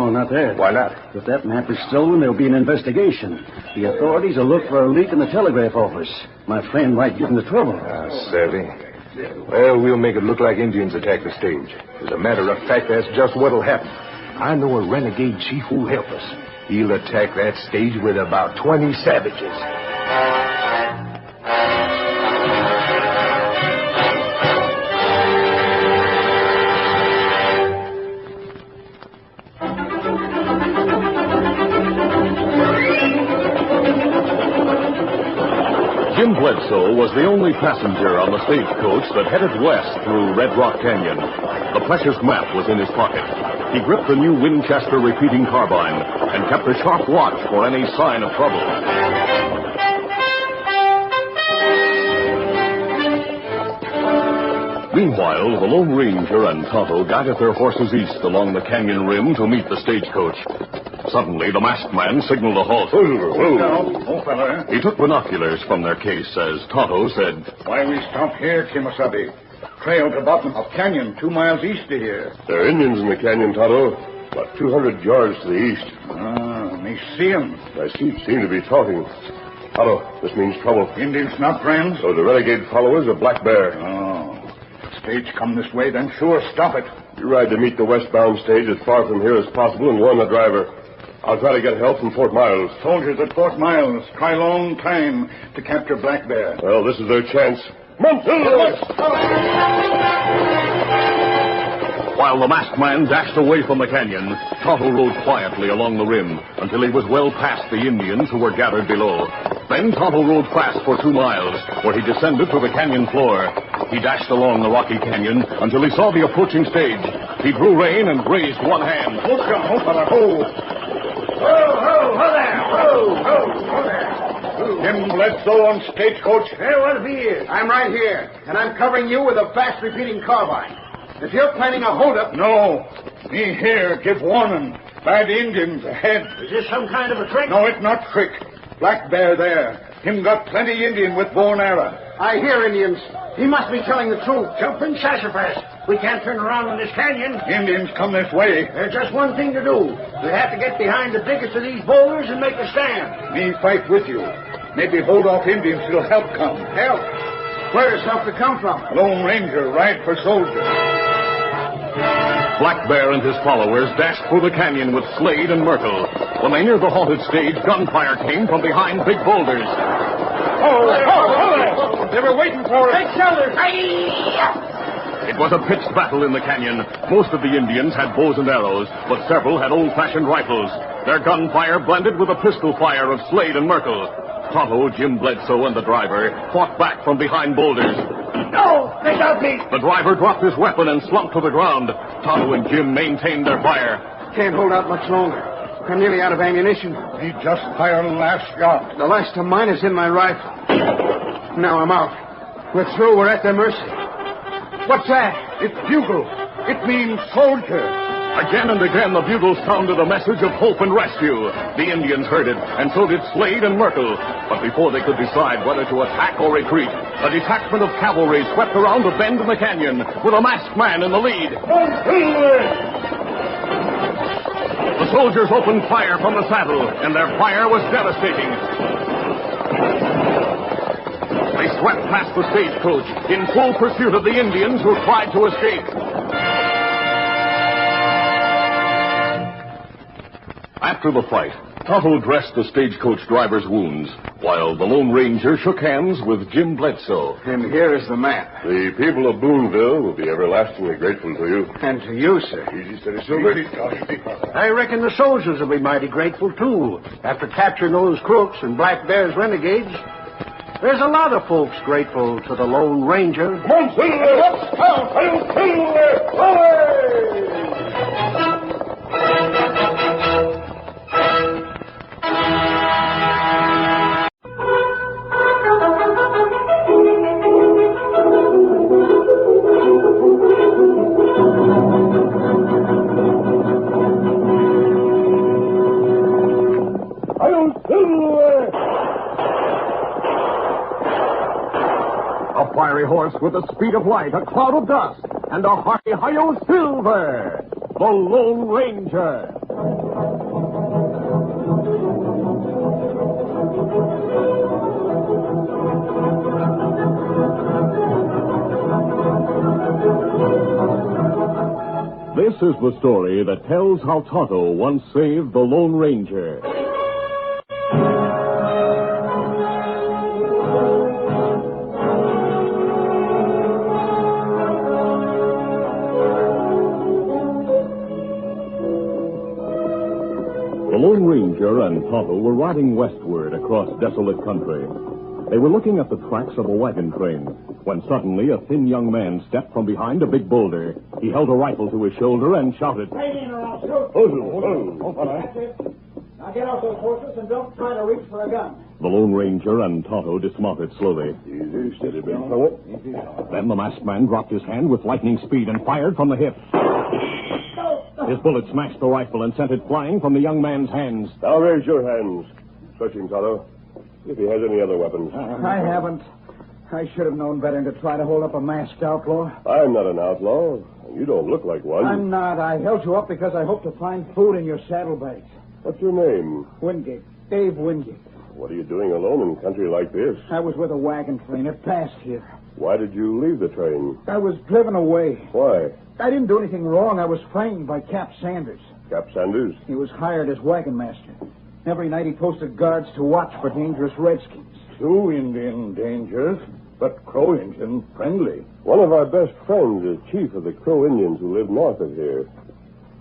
not that. Why not? If that map is stolen, there'll be an investigation. The authorities will look for a leak in the telegraph office. My friend might get into trouble. Savvy. Well, we'll make it look like Indians attacked the stage. As a matter of fact, that's just what'll happen. I know a renegade chief who'll help us. He'll attack that stage with about 20 savages. Jim Bledsoe was the only passenger on the stagecoach that headed west through Red Rock Canyon. The precious map was in his pocket. He gripped the new Winchester repeating carbine and kept a sharp watch for any sign of trouble. Meanwhile, the Lone Ranger and Tonto guided their horses east along the canyon rim to meet the stagecoach. Suddenly, the masked man signaled a halt. Old fella. He took binoculars from their case as Tonto said, Why we stop here, Kimasabi? Trail to bottom of canyon 2 miles east of here. There are Indians in the canyon, Tonto. About 200 yards to the east. Me see 'em. I seem to be talking. Tonto, this means trouble. Indians not friends? So the renegade followers of Black Bear. Oh. Stage come this way, then sure stop it. You ride to meet the westbound stage as far from here as possible and warn the driver. I'll try to get help from Fort Miles. Soldiers at Fort Miles try long time to capture Black Bear. Well, this is their chance. While the masked man dashed away from the canyon, Tonto rode quietly along the rim until he was well past the Indians who were gathered below. Then Tonto rode fast for 2 miles, where he descended to the canyon floor. He dashed along the rocky canyon until he saw the approaching stage. He drew rein and raised one hand. Ho there! Ho there! Jim Bledsoe on stagecoach. Hey, what if he is? I'm right here, and I'm covering you with a fast-repeating carbine. If you're planning a holdup... No. Me here give warning. Bad Indians ahead. Is this some kind of a trick? No, it's not trick. Black Bear there. Him got plenty Indian with bow and arrow. I hear Indians. He must be telling the truth. Jumping sassafras. We can't turn around in this canyon. Indians come this way. There's just one thing to do. We have to get behind the biggest of these boulders and make a stand. Me fight with you. Maybe hold off Indians till help come. Help? Where does help to come from? Lone Ranger ride for soldiers. Black Bear and his followers dashed through the canyon with Slade and Myrtle. When they neared the haunted stage, gunfire came from behind big boulders. They were waiting for us. Take shelter. It was a pitched battle in the canyon. Most of the Indians had bows and arrows, but several had old-fashioned rifles. Their gunfire blended with the pistol fire of Slade and Myrtle. Tonto, Jim Bledsoe, and the driver fought back from behind boulders. No, they got me. The driver dropped his weapon and slumped to the ground. Tonto and Jim maintained their fire. Can't hold out much longer. I'm nearly out of ammunition. He just fired the last shot. The last of mine is in my rifle. Now I'm out. We're through. We're at their mercy. What's that? It's bugle. It means soldier. Again and again, the bugles sounded a message of hope and rescue. The Indians heard it, and so did Slade and Myrtle. But before they could decide whether to attack or retreat, a detachment of cavalry swept around a bend in the canyon, with a masked man in the lead. The soldiers opened fire from the saddle, and their fire was devastating. They swept past the stagecoach in full pursuit of the Indians who tried to escape. After the fight, Tonto dressed the stagecoach driver's wounds, while the Lone Ranger shook hands with Jim Bledsoe. And here is the map. The people of Boonville will be everlastingly grateful to you. And to you, sir. Easy, steady, Silver. I reckon the soldiers will be mighty grateful, too. After capturing those crooks and Black Bear's renegades, there's a lot of folks grateful to the Lone Ranger. Come on, Silver! Silver! A fiery horse with the speed of light, a cloud of dust, and a hearty hi-yo Silver, the Lone Ranger. This is the story that tells how Tonto once saved the Lone Ranger. The Lone Ranger and Tonto were riding westward across desolate country. They were looking at the tracks of a wagon train when suddenly a thin young man stepped from behind a big boulder. He held a rifle to his shoulder and shouted, Right in, or I'll shoot. That's it. Now get off those horses and don't try to reach for a gun. The Lone Ranger and Tonto dismounted slowly. Easy, steady, big fellow. Then the masked man dropped his hand with lightning speed and fired from the hip. His bullet smashed the rifle and sent it flying from the young man's hands. Now raise your hands. Search him, Tonto. If he has any other weapons. I haven't. I should have known better than to try to hold up a masked outlaw. I'm not an outlaw, and you don't look like one. I'm not. I held you up because I hoped to find food in your saddlebags. What's your name? Wingate. Dave Wingate. What are you doing alone in country like this? I was with a wagon train. It passed here. Why did you leave the train? I was driven away. Why? I didn't do anything wrong. I was framed by Cap Sanders. Cap Sanders? He was hired as wagon master. Every night he posted guards to watch for dangerous redskins. Sioux Indian dangerous, but Crow Indian friendly. One of our best friends is chief of the Crow Indians who live north of here.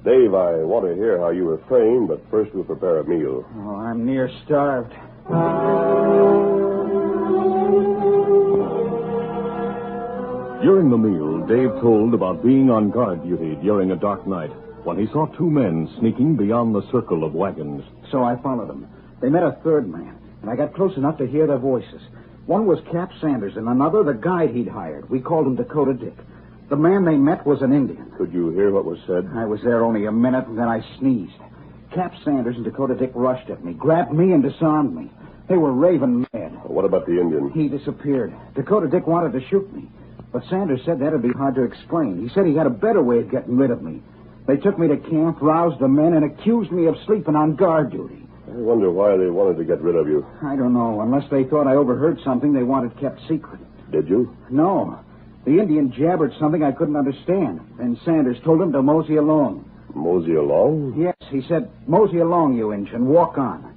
Dave, I want to hear how you were framed, but first we'll prepare a meal. Oh, I'm near starved. During the meal, Dave told about being on guard duty during a dark night when he saw two men sneaking beyond the circle of wagons. So I followed them. They met a third man, and I got close enough to hear their voices. One was Cap Sanders, and another the guide he'd hired. We called him Dakota Dick. The man they met was an Indian. Could you hear what was said? I was there only a minute, and then I sneezed. Cap Sanders and Dakota Dick rushed at me, grabbed me, and disarmed me. They were raving mad. What about the Indian? He disappeared. Dakota Dick wanted to shoot me, but Sanders said that'd be hard to explain. He said he had a better way of getting rid of me. They took me to camp, roused the men, and accused me of sleeping on guard duty. I wonder why they wanted to get rid of you. I don't know. Unless they thought I overheard something they wanted kept secret. Did you? No. The Indian jabbered something I couldn't understand. Then Sanders told him to mosey along. Mosey along? Yes, he said, mosey along, you Injun, walk on.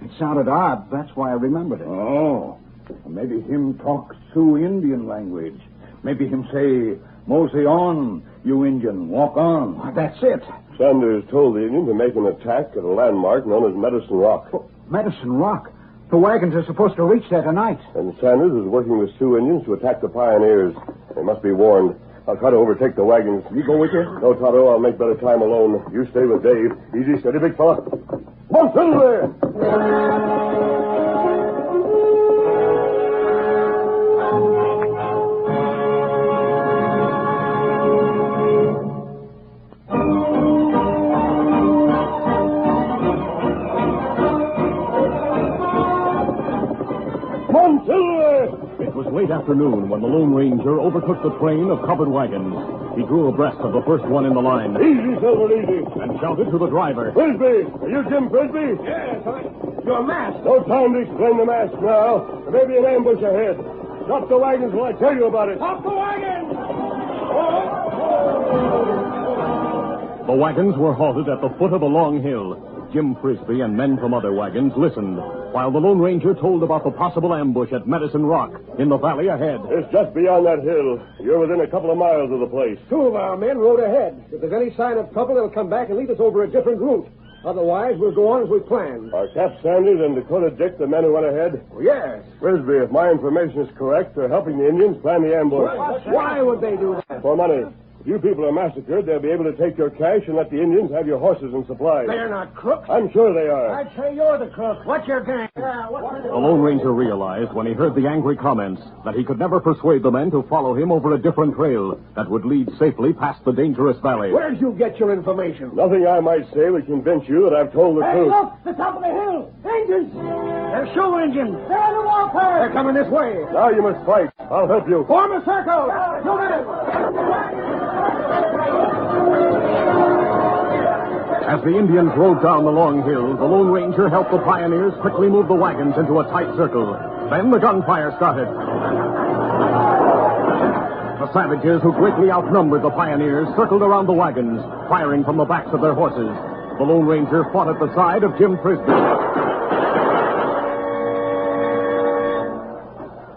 It sounded odd. That's why I remembered it. Oh. Maybe him talk Sioux Indian language. Maybe him say, mosey on, you Indian, walk on. That's it. Sanders told the Indian to make an attack at a landmark known as Medicine Rock. Oh, Medicine Rock? The wagons are supposed to reach there tonight. And Sanders is working with Sioux Indians to attack the pioneers. They must be warned. I'll try to overtake the wagons. You go with you? No, Tonto, I'll make better time alone. You stay with Dave. Easy, steady, big fella. Come on, settle there! It was late afternoon when the Lone Ranger overtook the train of covered wagons. He drew abreast of the first one in the line. Easy, Silver, easy. And shouted to the driver. Frisbee! Are you Jim Frisbee? Yes, you're masked. No time to explain the mask now. There may be an ambush ahead. Stop the wagons while I tell you about it. Stop the wagons! The wagons were halted at the foot of a long hill. Jim Frisbee and men from other wagons listened, while the Lone Ranger told about the possible ambush at Medicine Rock in the valley ahead. It's just beyond that hill. You're within a couple of miles of the place. Two of our men rode ahead. If there's any sign of trouble, they'll come back and lead us over a different route. Otherwise, we'll go on as we planned. Are Cap Sanders and Dakota Dick the men who went ahead? Oh, yes. Frisbee, if my information is correct, they're helping the Indians plan the ambush. Why would they do that? For money. If you people are massacred, they'll be able to take your cash and let the Indians have your horses and supplies. They're not crooks. I'm sure they are. I'd say you're the crook. What's your game? The Lone Ranger realized when he heard the angry comments that he could never persuade the men to follow him over a different trail that would lead safely past the dangerous valley. Where'd you get your information? Nothing I might say would convince you that I've told the truth. Look! The top of the hill! Engines! They're Sioux engines! They're on the warpath! They're coming this way! Now you must fight. I'll help you. Form a circle! You men! As the Indians rode down the long hill, the Lone Ranger helped the pioneers quickly move the wagons into a tight circle. Then the gunfire started. The savages, who greatly outnumbered the pioneers, circled around the wagons, firing from the backs of their horses. The Lone Ranger fought at the side of Jim Frisbee.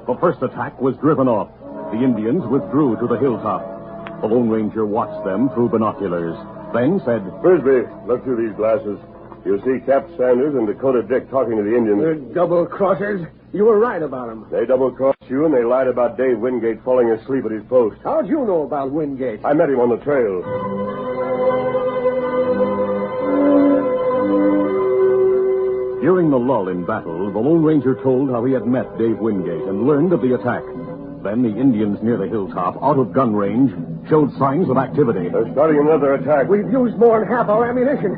The first attack was driven off. The Indians withdrew to the hilltop. The Lone Ranger watched them through binoculars, then said, Frisbee, look through these glasses. You'll see Cap Sanders and Dakota Dick talking to the Indians. They're double-crossers. You were right about them. They double-crossed you, and they lied about Dave Wingate falling asleep at his post. How'd you know about Wingate? I met him on the trail. During the lull in battle, the Lone Ranger told how he had met Dave Wingate and learned of the attack. Then the Indians near the hilltop, out of gun range, showed signs of activity. They're starting another attack. We've used more than half our ammunition.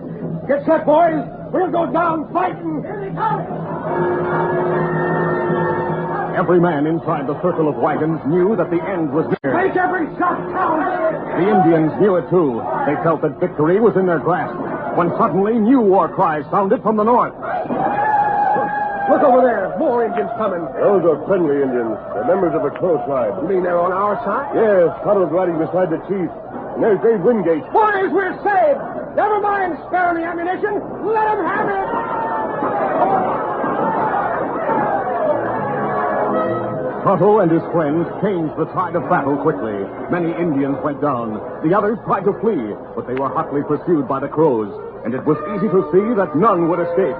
Get set, boys. We'll go down fighting. Here they come. Every man inside the circle of wagons knew that the end was near. Make every shot count. The Indians knew it, too. They felt that victory was in their grasp, when suddenly new war cries sounded from the north. Look over there. More Indians coming. Those are friendly Indians. They're members of the Crow tribe. You mean they're on our side? Yes, Tonto's riding beside the chief. And there's Dave Wingate. Boys, we're saved. Never mind sparing the ammunition. Let them have it. Tonto and his friends changed the tide of battle quickly. Many Indians went down. The others tried to flee, but they were hotly pursued by the Crows, and it was easy to see that none would escape.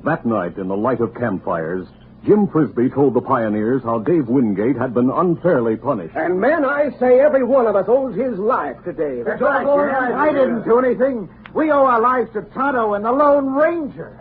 That night, in the light of campfires, Jim Frisbee told the pioneers how Dave Wingate had been unfairly punished. And, men, I say every one of us owes his life to Dave. That's right, Jim. I didn't do anything. We owe our lives to Tonto and the Lone Ranger.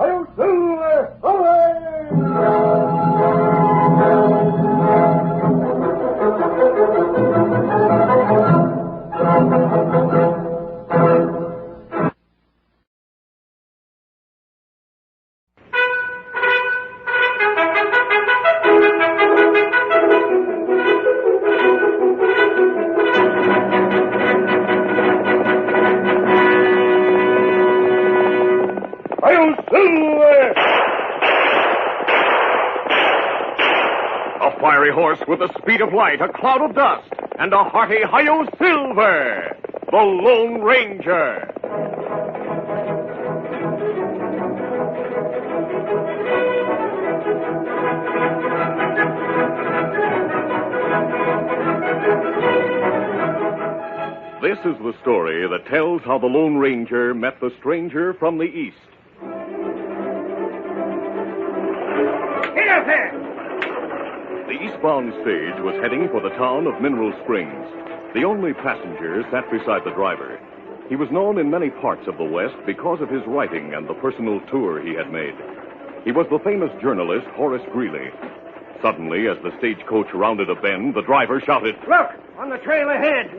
A fiery horse with the speed of light, a cloud of dust, and a hearty Hi-Yo Silver, the Lone Ranger. This is the story that tells how the Lone Ranger met the stranger from the east. Get up there! The eastbound stage was heading for the town of Mineral Springs. The only passenger sat beside the driver. He was known in many parts of the West because of his writing and the personal tour he had made. He was the famous journalist Horace Greeley. Suddenly, as the stagecoach rounded a bend, the driver shouted, Look, on the trail ahead.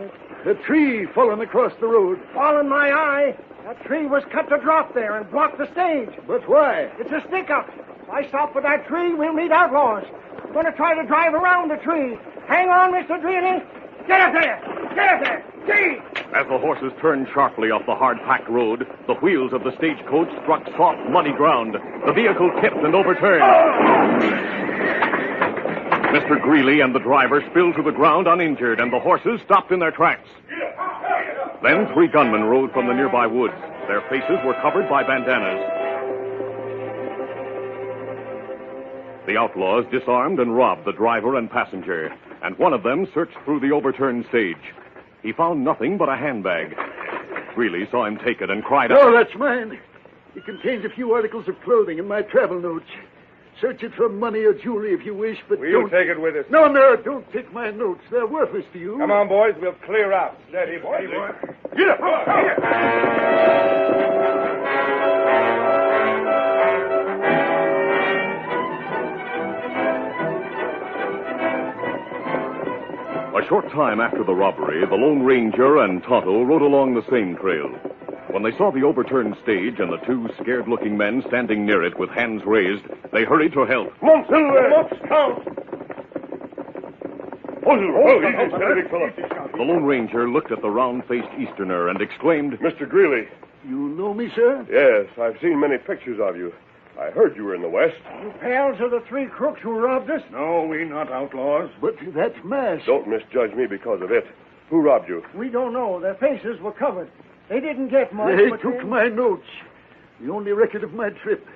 A tree fallen across the road. Fall in my eye. That tree was cut to drop there and block the stage. But why? It's a stick-up. If I stop with that tree, we'll meet outlaws. I'm going to try to drive around the tree. Hang on, Mr. Greeley. Get up there! Get up there! Gee! As the horses turned sharply off the hard-packed road, the wheels of the stagecoach struck soft, muddy ground. The vehicle tipped and overturned. Mr. Greeley and the driver spilled to the ground uninjured, and the horses stopped in their tracks. Then 3 gunmen rode from the nearby woods. Their faces were covered by bandanas. The outlaws disarmed and robbed the driver and passenger, and one of them searched through the overturned stage. He found nothing but a handbag. Greeley saw him take it and cried out, "Oh, that's mine. It contains a few articles of clothing and my travel notes. Search it for money or jewelry if you wish, but We'll take it with us. No, don't take my notes. They're worthless to you. Come on, boys. We'll clear out. Steady, boys. Get up! A short time after the robbery, the Lone Ranger and Tonto rode along the same trail. When they saw the overturned stage and the 2 scared-looking men standing near it with hands raised, they hurried to help. The Lone Ranger looked at the round-faced Easterner and exclaimed, Mr. Greeley. You know me, sir? Yes, I've seen many pictures of you. I heard you were in the West. You pals are the 3 crooks who robbed us? No, we not outlaws. But that mask. Don't misjudge me because of it. Who robbed you? We don't know. Their faces were covered. They didn't get much. They but took my notes. The only record of my trip.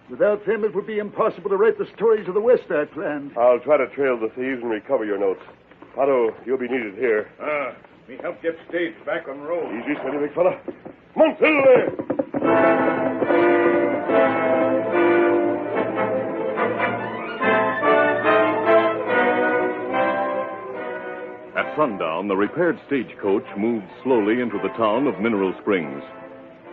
Without them, it would be impossible to write the stories of the West I planned. I'll try to trail the thieves and recover your notes. Otto, you'll be needed here. Me help get stage back on road. Easy, steady, big fella. Monsilve! At sundown, the repaired stagecoach moved slowly into the town of Mineral Springs.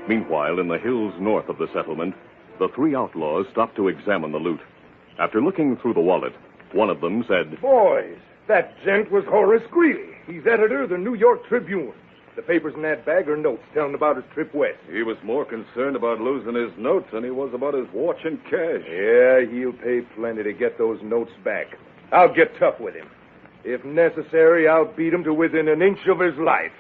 Meanwhile, in the hills north of the settlement, the 3 outlaws stopped to examine the loot. After looking through the wallet, one of them said, Boys, that gent was Horace Greeley. He's editor of the New York Tribune. The papers in that bag are notes telling about his trip west. He was more concerned about losing his notes than he was about his watch and cash. Yeah, he'll pay plenty to get those notes back. I'll get tough with him. If necessary, I'll beat him to within an inch of his life.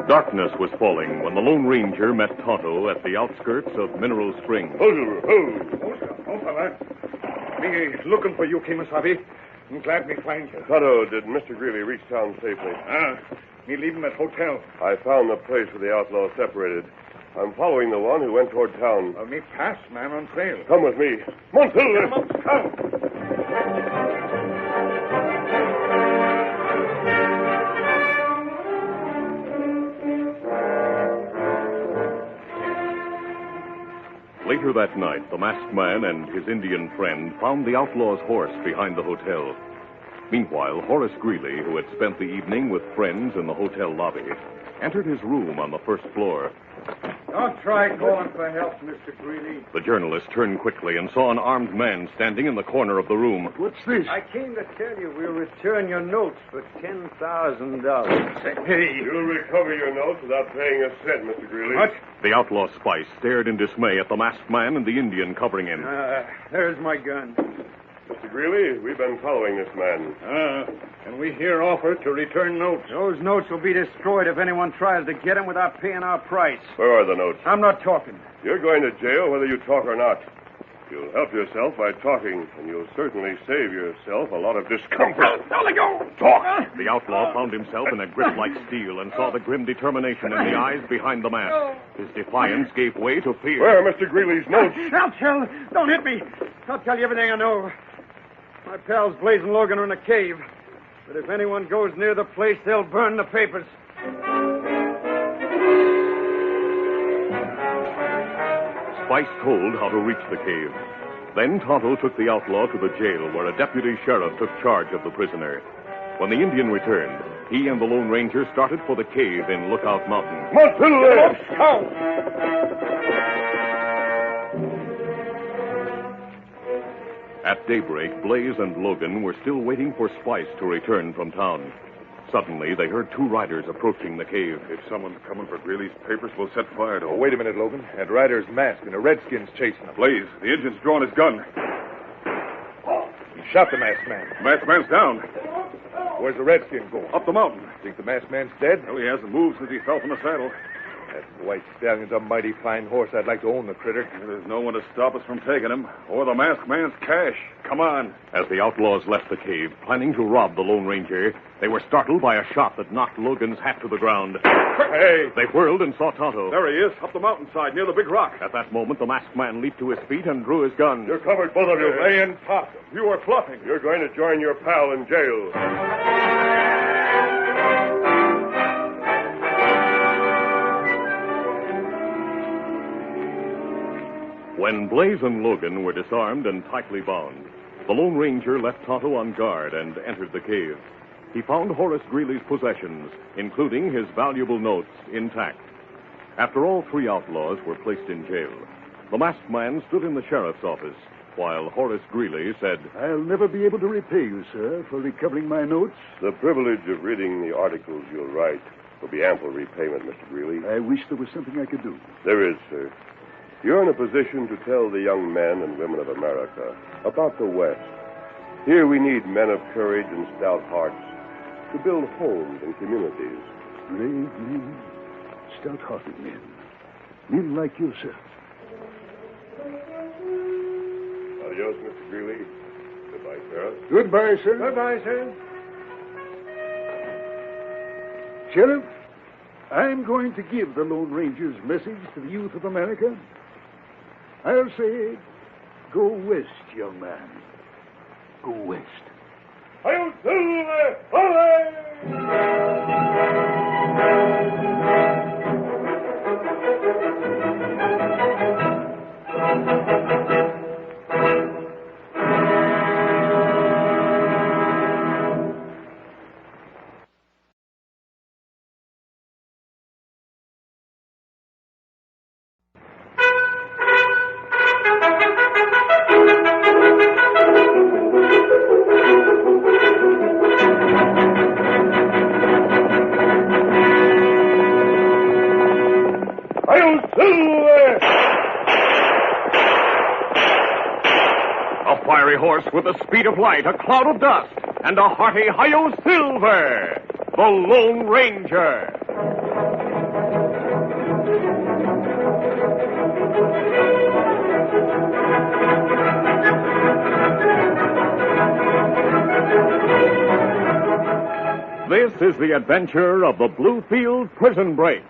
Darkness was falling when the Lone Ranger met Tonto at the outskirts of Mineral Springs. Oh, fella. Me looking for you, Kemosabe. I'm glad we find you. Tonto, did Mr. Greeley reach town safely? Me leave him at hotel. I found the place where the outlaws separated. I'm following the one who went toward town. Me pass man on trail. Come with me. Come on, Silver. Come. Later that night, the masked man and his Indian friend found the outlaw's horse behind the hotel. Meanwhile, Horace Greeley, who had spent the evening with friends in the hotel lobby, entered his room on the first floor. Don't try calling for help, Mr. Greeley. The journalist turned quickly and saw an armed man standing in the corner of the room. What's this? I came to tell you we'll return your notes for $10,000. Hey, you'll recover your notes without paying a cent, Mr. Greeley. What? The outlaw Spice stared in dismay at the masked man and the Indian covering him. There's my gun. Mr. Greeley, we've been following this man. And we here offer to return notes. Those notes will be destroyed if anyone tries to get them without paying our price. Where are the notes? I'm not talking. You're going to jail whether you talk or not. You'll help yourself by talking, and you'll certainly save yourself a lot of discomfort. Now let go! Talk! The outlaw found himself in a grip like steel and saw the grim determination in the eyes behind the mask. His defiance gave way to fear. Where are Mr. Greeley's notes? I'll tell. Don't hit me. I'll tell you everything I know. My pals Blaze and Logan are in a cave. But if anyone goes near the place, they'll burn the papers. Spice told how to reach the cave. Then Tonto took the outlaw to the jail where a deputy sheriff took charge of the prisoner. When the Indian returned, he and the Lone Ranger started for the cave in Lookout Mountain. At daybreak, Blaze and Logan were still waiting for Spice to return from town. Suddenly, they heard two riders approaching the cave. If someone's coming for Greeley's papers, we'll set fire to Oh, them. wait a minute, Logan. That rider's masked and a redskin's chasing him. Blaze, the Indian's drawing his gun. He shot the masked man. Masked man's down. Where's the redskin going? Up the mountain. Think the masked man's dead? Well, he hasn't moved since he fell from the saddle. That white stallion's a mighty fine horse. I'd like to own the critter. There's no one to stop us from taking him, or the masked man's cash. Come on. As the outlaws left the cave, planning to rob the Lone Ranger, they were startled by a shot that knocked Logan's hat to the ground. Hey! They whirled and saw Tonto. There he is, up the mountainside, near the big rock. At that moment, the masked man leaped to his feet and drew his gun. You're covered, both of you. Lay in top. You are bluffing. You're going to join your pal in jail. When Blaze and Logan were disarmed and tightly bound, the Lone Ranger left Tonto on guard and entered the cave. He found Horace Greeley's possessions, including his valuable notes, intact. After all three outlaws were placed in jail, the masked man stood in the sheriff's office, while Horace Greeley said, I'll never be able to repay you, sir, for recovering my notes. The privilege of reading the articles you'll write will be ample repayment, Mr. Greeley. I wish there was something I could do. There is, sir. You're in a position to tell the young men and women of America about the West. Here we need men of courage and stout hearts to build homes and communities. Brave men, stout-hearted men. Men like yourself. Adios, Mr. Greeley. Goodbye, Sheriff. Goodbye, sir. Goodbye, sir. Sheriff, I'm going to give the Lone Ranger's message to the youth of America. I'll say, go west, young man. Go west. Hail Silver! Away! Hail Silver! a fiery horse with the speed of light, a cloud of dust, and a hearty Hi-Yo Silver, the Lone Ranger. This is the adventure of the Bluefield Prison Break.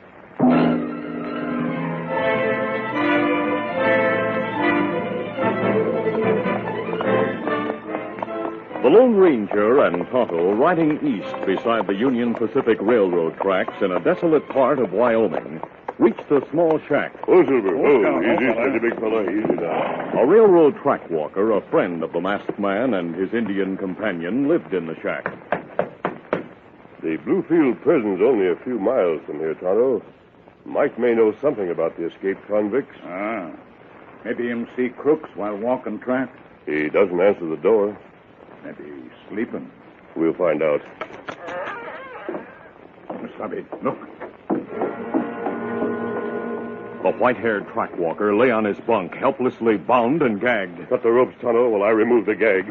The Lone Ranger and Tonto, riding east beside the Union Pacific Railroad tracks in a desolate part of Wyoming, reached a small shack. Oh, Silver. Oh, easy, steady, big fella. Easy now. A railroad track walker, a friend of the masked man and his Indian companion, lived in the shack. The Bluefield prison's only a few miles from here, Tonto. Mike may know something about the escaped convicts. Maybe him see crooks while walking track. He doesn't answer the door. Maybe he's sleeping. We'll find out. Stubby, look. The white-haired track walker lay on his bunk, helplessly bound and gagged. Cut the ropes, Tonto, while I remove the gag.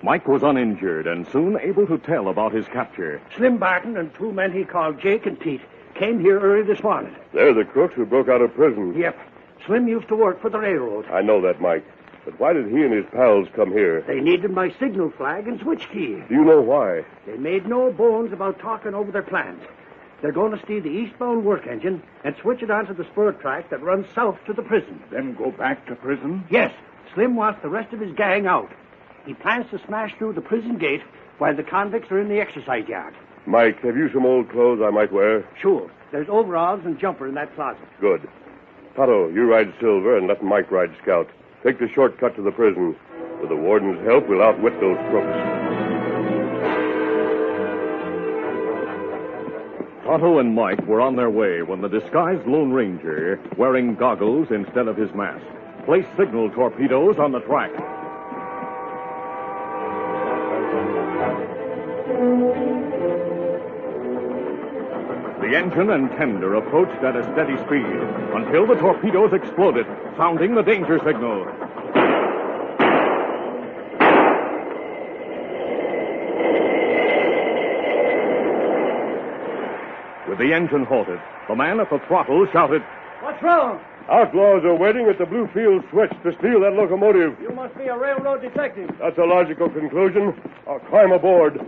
Mike was uninjured and soon able to tell about his capture. Slim Barton and two men he called Jake and Pete came here early this morning. They're the crooks who broke out of prison. Yep. Slim used to work for the railroad. I know that, Mike. But why did he and his pals come here? They needed my signal flag and switch key. Do you know why? They made no bones about talking over their plans. They're going to steal the eastbound work engine and switch it onto the spur track that runs south to the prison. Then go back to prison? Yes. Slim wants the rest of his gang out. He plans to smash through the prison gate while the convicts are in the exercise yard. Mike, have you some old clothes I might wear? Sure. There's overalls and jumper in that closet. Good. Tonto, you ride Silver and let Mike ride Scout. Take the shortcut to the prison. With the warden's help, we'll outwit those crooks. Tonto and Mike were on their way when the disguised Lone Ranger, wearing goggles instead of his mask, placed signal torpedoes on the track. The engine and tender approached at a steady speed until the torpedoes exploded, sounding the danger signal. With the engine halted, the man at the throttle shouted, "What's wrong?" Outlaws are waiting at the Bluefield switch to steal that locomotive. You must be a railroad detective. That's a logical conclusion. I'll climb aboard.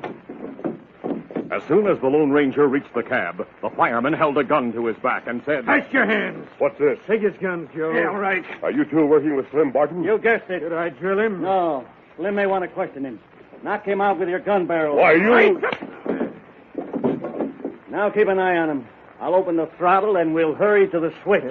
As soon as the Lone Ranger reached the cab, the fireman held a gun to his back and said, Place your hands. What's this? Take his guns, Joe. Yeah, all right. Are you two working with Slim Barton? You guessed it. Did I drill him? No. Slim may want to question him. Knock him out with your gun barrel. Why, you... Now keep an eye on him. I'll open the throttle and we'll hurry to the switch.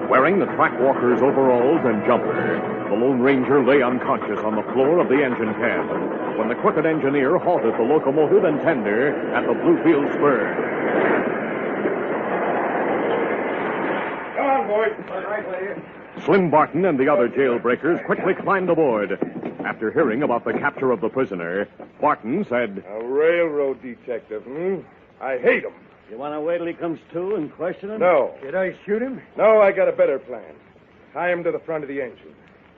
Wearing the track walker's overalls and jumper, the Lone Ranger lay unconscious on the floor of the engine cab when the crooked engineer halted the locomotive and tender at the Bluefield spur. Come on, boys. Slim Barton and the other jailbreakers quickly climbed aboard. After hearing about the capture of the prisoner, Barton said, A railroad detective, I hate him. You want to wait till he comes to and question him? No. Did I shoot him? No, I got a better plan. Tie him to the front of the engine.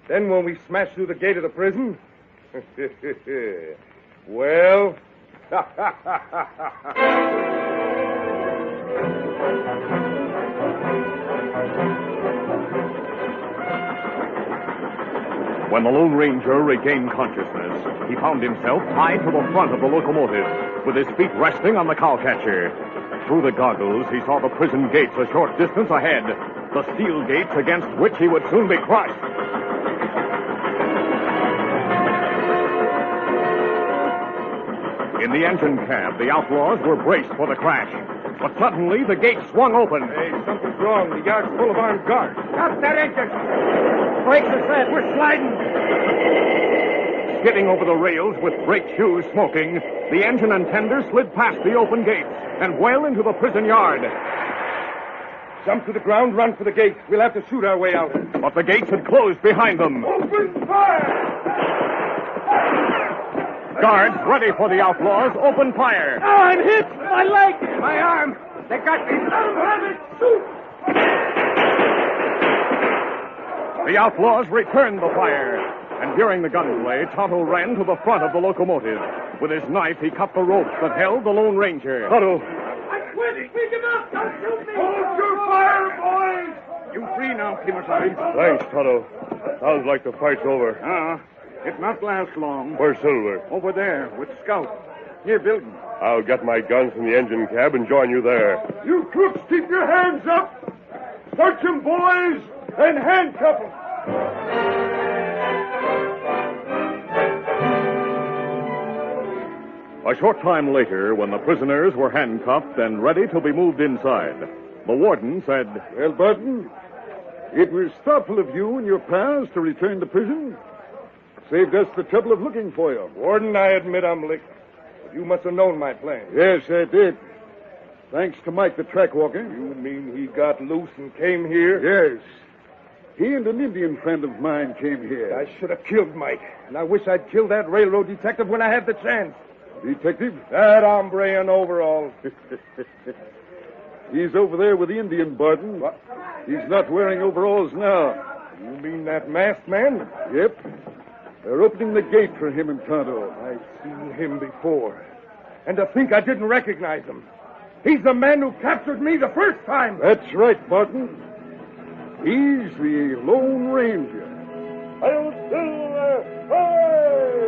Then when we smash through the gate of the prison... well... When the Lone Ranger regained consciousness, he found himself tied to the front of the locomotive, with his feet resting on the cowcatcher. Through the goggles, he saw the prison gates a short distance ahead, the steel gates against which he would soon be crushed. In the engine cab, the outlaws were braced for the crash. But suddenly, the gate swung open. Hey, something's wrong. The yard's full of armed guards. Stop that engine. Brakes are set. We're sliding. Skidding over the rails with brake shoes smoking, the engine and tender slid past the open gates and well into the prison yard. Jump to the ground, run for the gate. We'll have to shoot our way out. But the gates had closed behind them. Open fire! Guards, ready for the outlaws, opened fire. Oh, I'm hit! My leg! My arm! They got me! Shoot! The outlaws returned the fire. And during the gunplay, Tonto ran to the front of the locomotive. With his knife, he cut the ropes that held the Lone Ranger. Tonto. I quit. Pick him up. Don't shoot me. Hold your fire, boys. You free now, Kimasabi. Thanks, Tonto. Sounds like the fight's over. It not last long. Where's Silver? Over there, with Scout. Here, building. I'll get my guns from the engine cab and join you there. You crooks, keep your hands up. Search him, boys, and handcuff him. A short time later, when the prisoners were handcuffed and ready to be moved inside, the warden said, Well, Barton, it was thoughtful of you and your pals to return to prison. Saved us the trouble of looking for you. Warden, I admit I'm licked. But you must have known my plan. Yes, I did. Thanks to Mike the track walker. You mean he got loose and came here? Yes. He and an Indian friend of mine came here. I should have killed Mike. And I wish I'd killed that railroad detective when I had the chance. Detective? That hombre in overalls. He's over there with the Indian, Barton. What? He's not wearing overalls now. You mean that masked man? Yep. They're opening the gate for him and Tonto. I've seen him before. And to think I didn't recognize him. He's the man who captured me the first time. That's right, Barton. He's the Lone Ranger. Hail Silver! Hey!